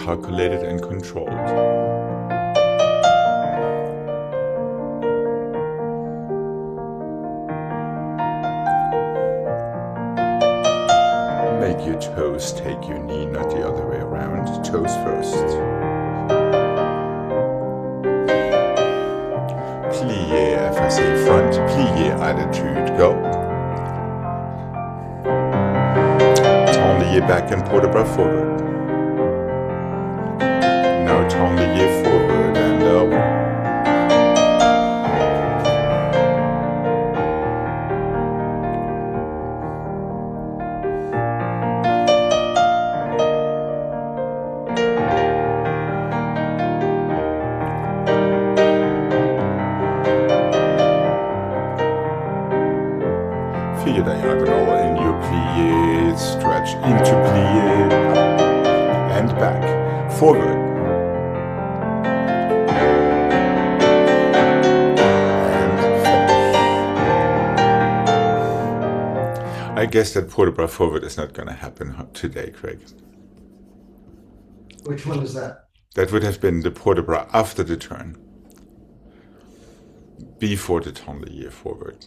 Calculated and controlled. Make your toes take your knee, not the other way around. Toes first. Plié, effacé front, plié attitude, go. Tonlier back and port bras forward. Now tonlier forward and over. Figure diagonal in your plié, stretch into plié, and back, forward. And finish. I guess that port bras forward is not going to happen today, Gregg. Which one is that? That would have been the port bras after the turn, before the tonlier forward.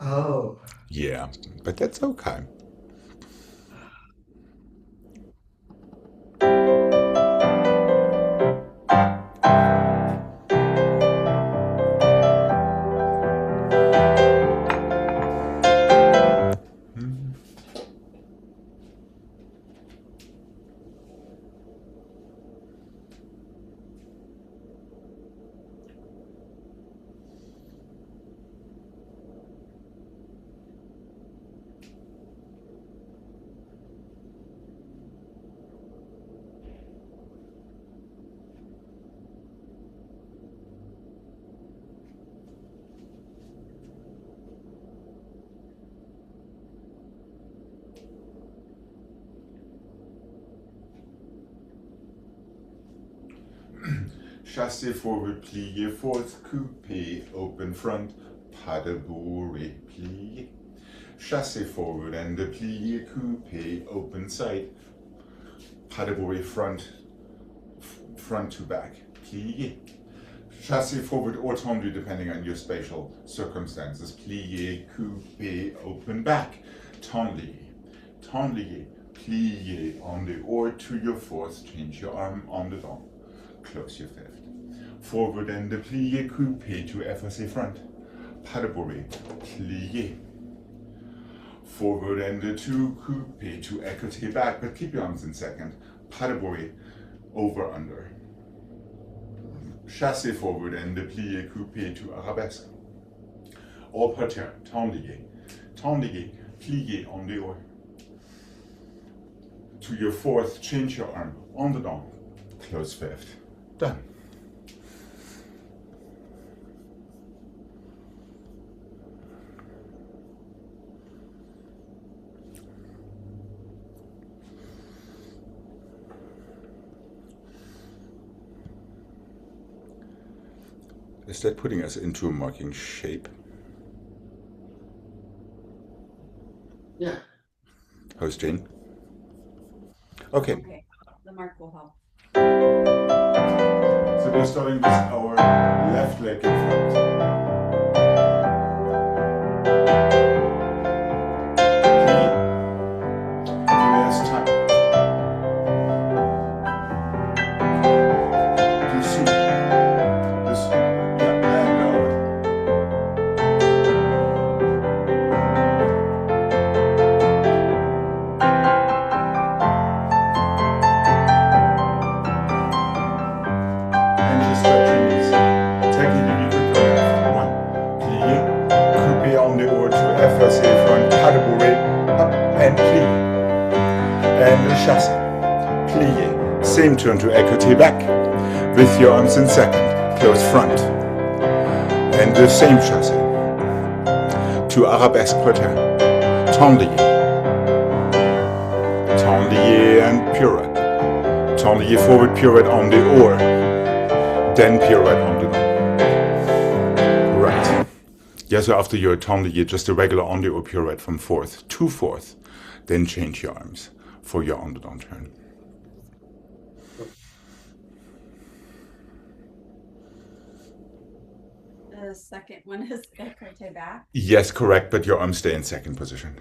Oh. Yeah, but that's okay. Chassé forward, plié fourth, coupé, open front, pas de bourré, plié. Chassé forward and the plié, coupé, open side, pas de bourré front, front to back, plié. Chassé forward or tendu depending on your spatial circumstances. Plié, coupé, open back. Tendu, tendu, plié on the or to your fourth, change your arm on the dent. Close your fifth. Forward and the plié, coupé to effacé front. Pas de bourrée, plié. Forward and the two, coupé to écoté back, but keep your arms in second. Pas de bourrée, over, under. Chassé forward and the plié, coupé to arabesque. Or par terre, tendu, tendu, plié on the or. To your fourth, change your arm on the dent. Close fifth. Done. Is that putting us into a marking shape? Yeah. How's Jane? Okay. Okay, the mark will help. So we're starting with our left leg in front. So there's time. Dessous. Dessous. Yeah, and over. And just stretch your knees. Technically, you could go left. One. Plié. Coupé on the or to effacé front. Pas de bourrée. Up and plié. And the chassé. Plié. Same turn to écoté back. With your arms in second. Close front. And the same chassé. To arabesque per terre. Tendu. Tendu and pirouette. Tendu forward pirouette on the or. Then pirouette on the dent. Right. Yeah, so after your tendu, just a regular on the or pirouette from fourth to fourth. Then change your arms for your on the dent turn. The second one is écoté back. Yes, correct, but your arms stay in second position.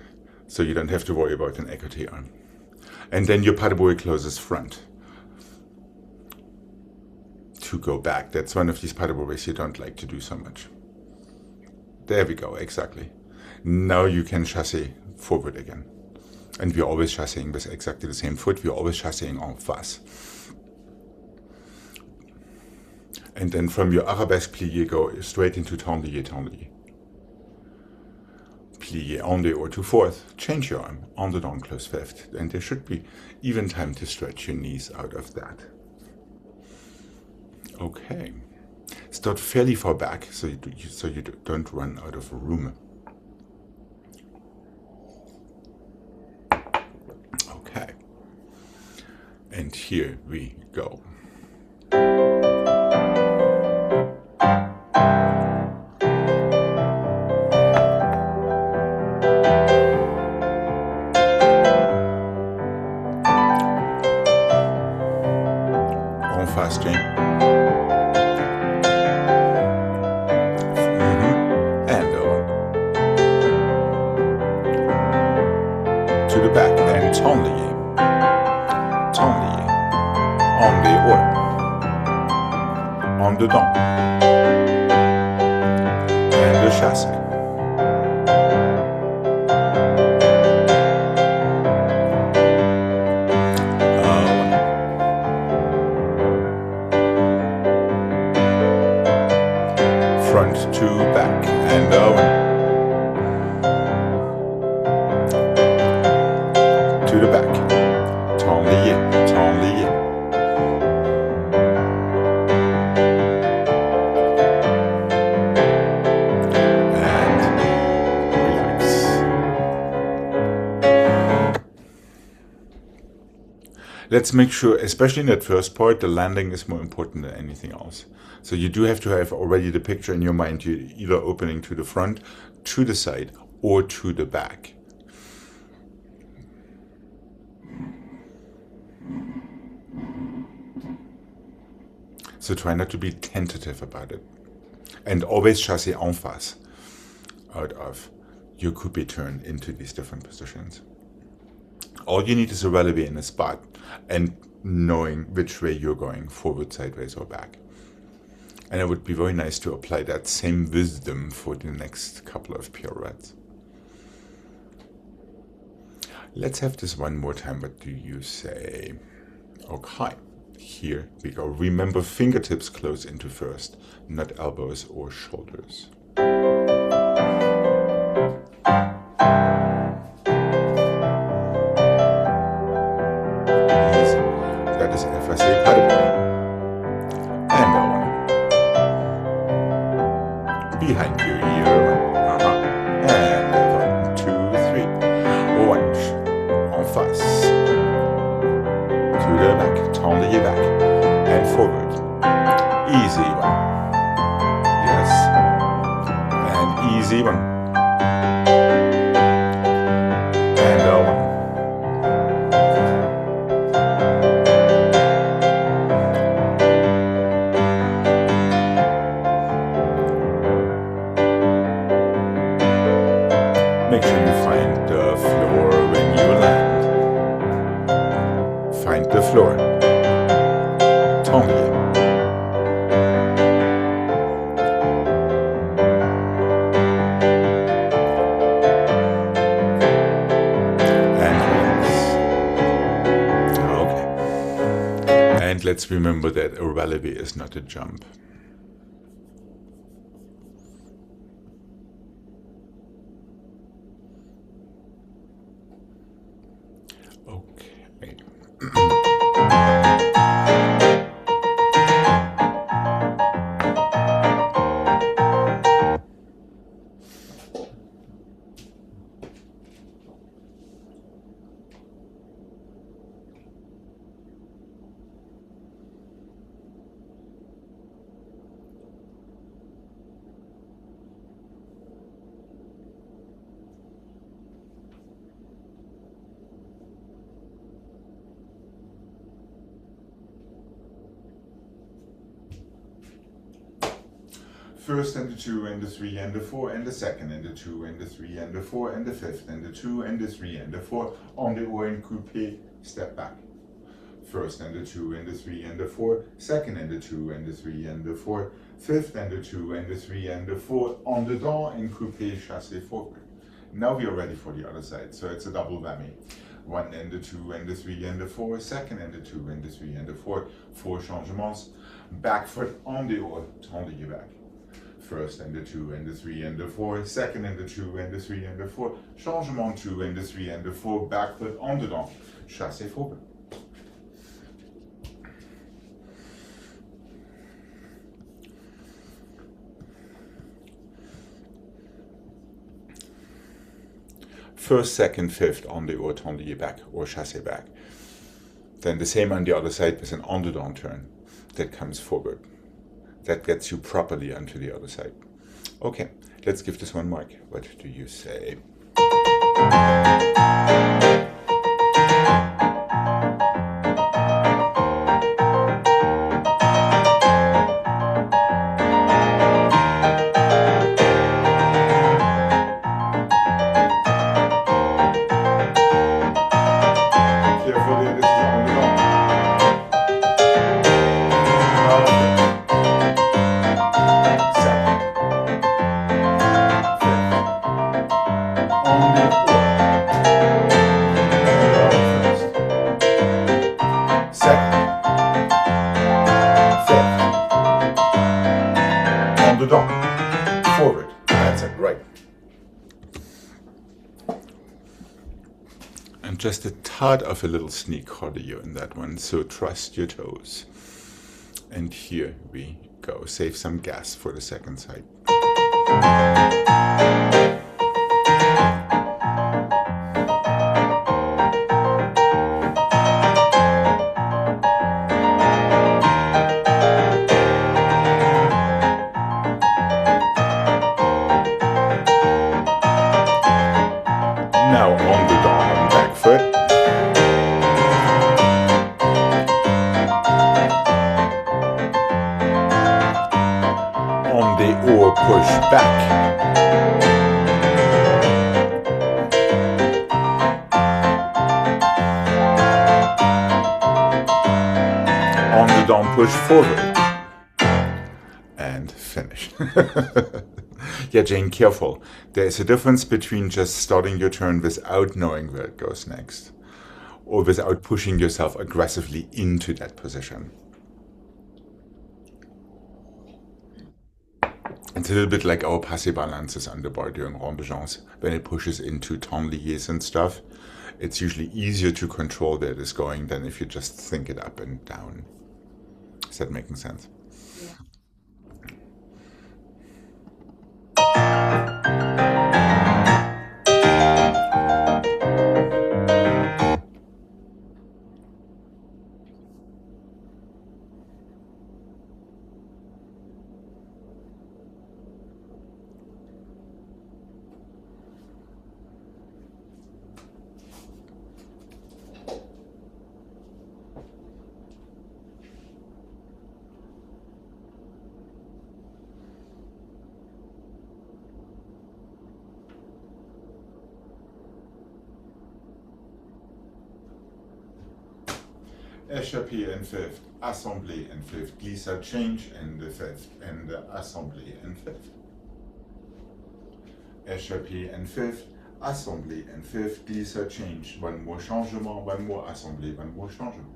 So you don't have to worry about an écoté arm. And then your pas de bourrée closes front. To go back. That's one of these pas de bourrées you don't like to do so much. There we go, exactly. Now you can chassé forward again. And we're always chasséing with exactly the same foot. We're always chasséing en face. And then from your arabesque plié, go straight into tendu, tendu. Plié on the or to fourth. Change your arm on the dent, close fifth. And there should be even time to stretch your knees out of that. Okay. Start fairly far back so you don't run out of room. Okay. And here we go. En face, Jane. And over. To the back and tendu. Tendu. On the or. On the dent. And the chassé. Front to back and over. To the back. Tendu, tendu. And relax. Let's make sure, especially in that first part, the landing is more important than anything else. So you do have to have already the picture in your mind. You're either opening to the front, to the side, or to the back. So try not to be tentative about it. And always chassé en face out of your coupe turn into these different positions. All you need is a relevé in a spot and knowing which way you're going, forward, sideways, or back. And it would be very nice to apply that same wisdom for the next couple of pirouettes. Let's have this one more time. What do you say? Okay, here we go. Remember, fingertips close into first, not elbows or shoulders. Easy. That is effacé pas de bruit. And down. Behind your ear. And 1, 2, 3. One. En face. To the back. Tendez back. And forward. Easy one. Yes. And easy one. And one. Make sure you find the floor when you land. Find the floor. Tendez. And relax. Okay. And let's remember that a relevé is not a jump. Okay. First and the 2 and the 3 and the 4 and the second and the 2 and the 3 and the 4 and the fifth and the 2 and the 3 and the 4 on the haut and coupé, step back. First and the 2 and the 3 and the 4, second and the 2 and the 3 and the 4, fifth and the 2 and the 3 and the 4 on the dent and coupé, chassé forward. Now we are ready for the other side, so it's a double whammy. 1 and the 2 and the 3 and the 4, second and the 2 and the 3 and the 4, 4 changements, back foot on the haut, tendez back. First and the 2 and the 3 and the 4, second and the 2 and the 3 and the 4, changement 2 and the 3 and the 4, back foot en dedans, chassez forward. First, second, fifth on the haut, tendez back or chassez back. Then the same on the other side with an en dedans turn that comes forward. That gets you properly onto the other side. Okay, let's give this one mark. What do you say? Carefully, this is on the long. Forward. That's it, right. And just a tad of a little sneak cardio in that one, so trust your toes. And here we go. Save some gas for the second side. Now on the down back foot. back. On the down push forward. And finish. Yeah, Jane, careful. There is a difference between just starting your turn without knowing where it goes next, or without pushing yourself aggressively into that position. It's a little bit like our passé balances underbar during rond de jambe. When it pushes into temps liés and stuff, it's usually easier to control where it is going than if you just think it up and down. Is that making sense? Yeah. Échappée in fifth, assemblée in fifth, glissade change in the fifth, and assemblée in fifth. Échappée in fifth, assemblée in fifth, glissade change. One more changement, one more assemblée, one more changement.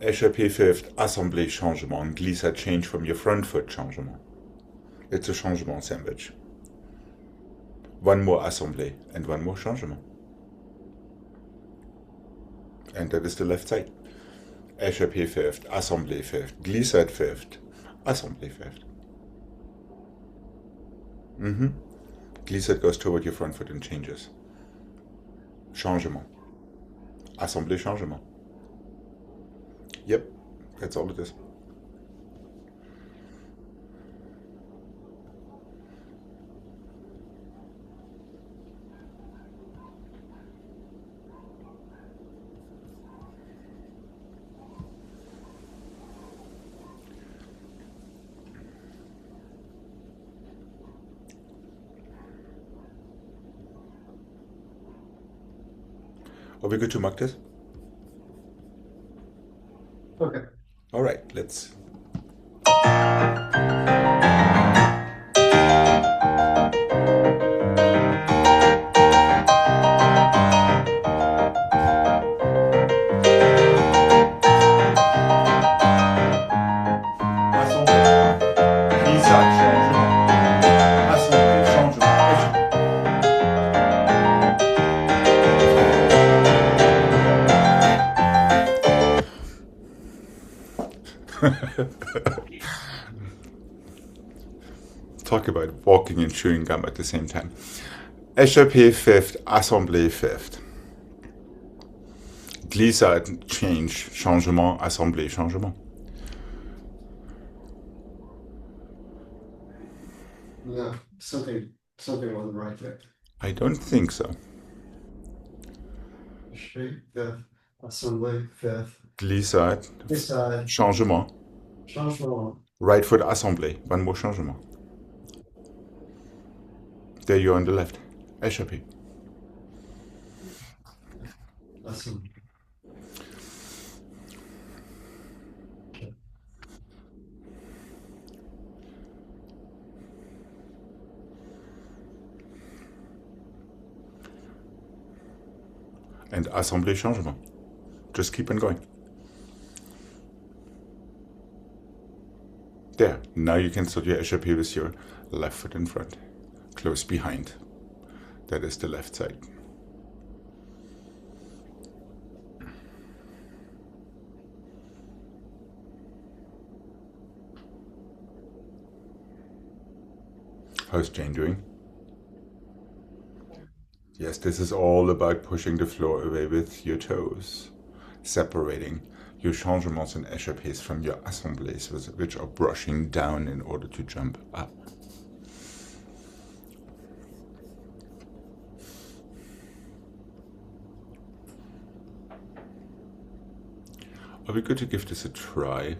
Échappée fifth, assemblée changement, glissade change from your front foot changement. It's a changement sandwich. One more assemblée and one more changement. And that is the left side. Échappée fifth, assemblée fifth, glissade fifth, assemblée fifth. Glissade goes toward your front foot and changes. Changement. Assemblée changement. Yep, that's all it is. Are we good to mark this? Okay. All right, let's. Talk about walking and chewing gum at the same time. Échappée fifth, assemblée fifth. Glissade, change, changement, assemblée, changement. No, something wasn't right there. I don't think so. Échappée fifth, assemblée fifth, Glissade, glissade, changement. changement. Right foot, assemblée. One more changement. There you're on the left. Échappée. Assemblée. And assemblée, changement. Just keep on going. There. Now you can start your échappée with your left foot in front. Close behind. That is the left side. How's Jane doing? Yes, this is all about pushing the floor away with your toes, separating your changements and échappées from your assemblées, which are brushing down in order to jump up. Are we good to give this a try?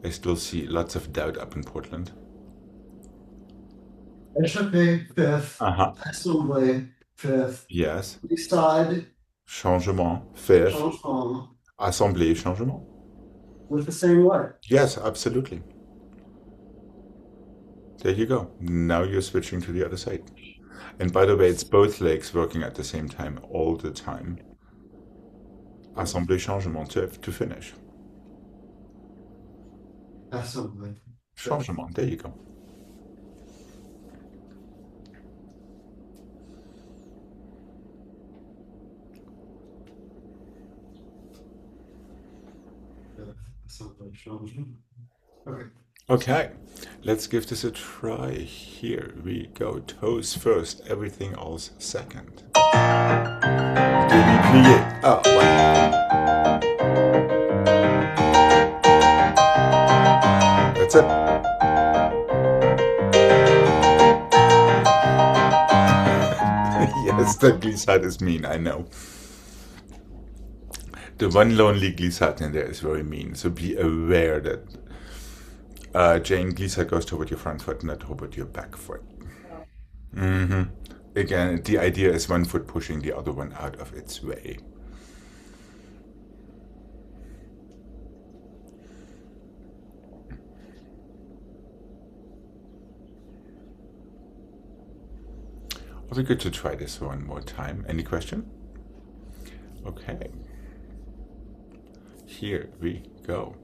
I still see lots of doubt up in Portland. Échappé, fifth. Uh-huh. Assemblée, fifth. Yes. Glissade, Changement. Fifth. changement. Assemblée, changement. With the same leg. Yes, absolutely. There you go. Now you're switching to the other side. And by the way, it's both legs working at the same time all the time. Assemblée, changement to finish. Assemblée. Changement. There you go. Assemblée, changement. Okay. Okay, let's give this a try. Here we go. Toes first, everything else second. Demi-plié. Ah, ouais. That's it. Yes, the glissade is mean, I know. The one lonely glissade in there is very mean, so be aware that Jane, glissade goes toward your front foot, not toward your back foot. Again, the idea is one foot pushing the other one out of its way. Are we good to try this one more time? Any question? Okay. Here we go.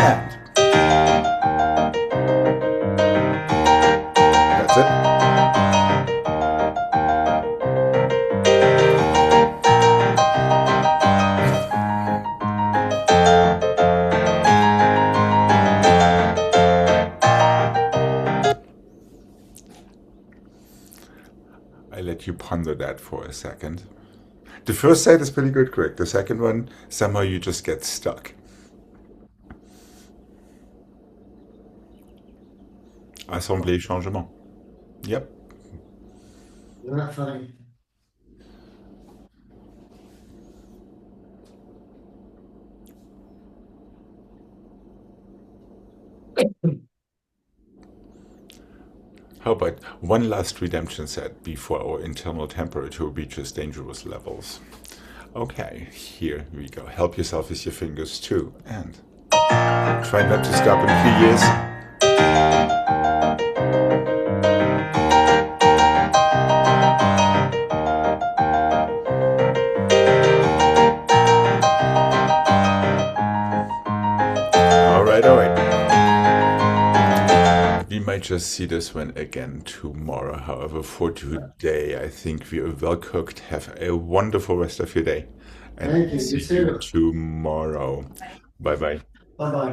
And that's it. I let you ponder that for a second. The first side is pretty good, Greg. The second one, somehow you just get stuck. Assemblée, changement. Yep. You're not funny. How about one last redemption set before our internal temperature reaches dangerous levels? Okay, here we go. Help yourself with your fingers too. And try not to stop in pliés. All right. We might just see this one again tomorrow. However, for today, I think we are well cooked. Have a wonderful rest of your day. And Thank you. see You you too. tomorrow. Bye bye. Bye bye.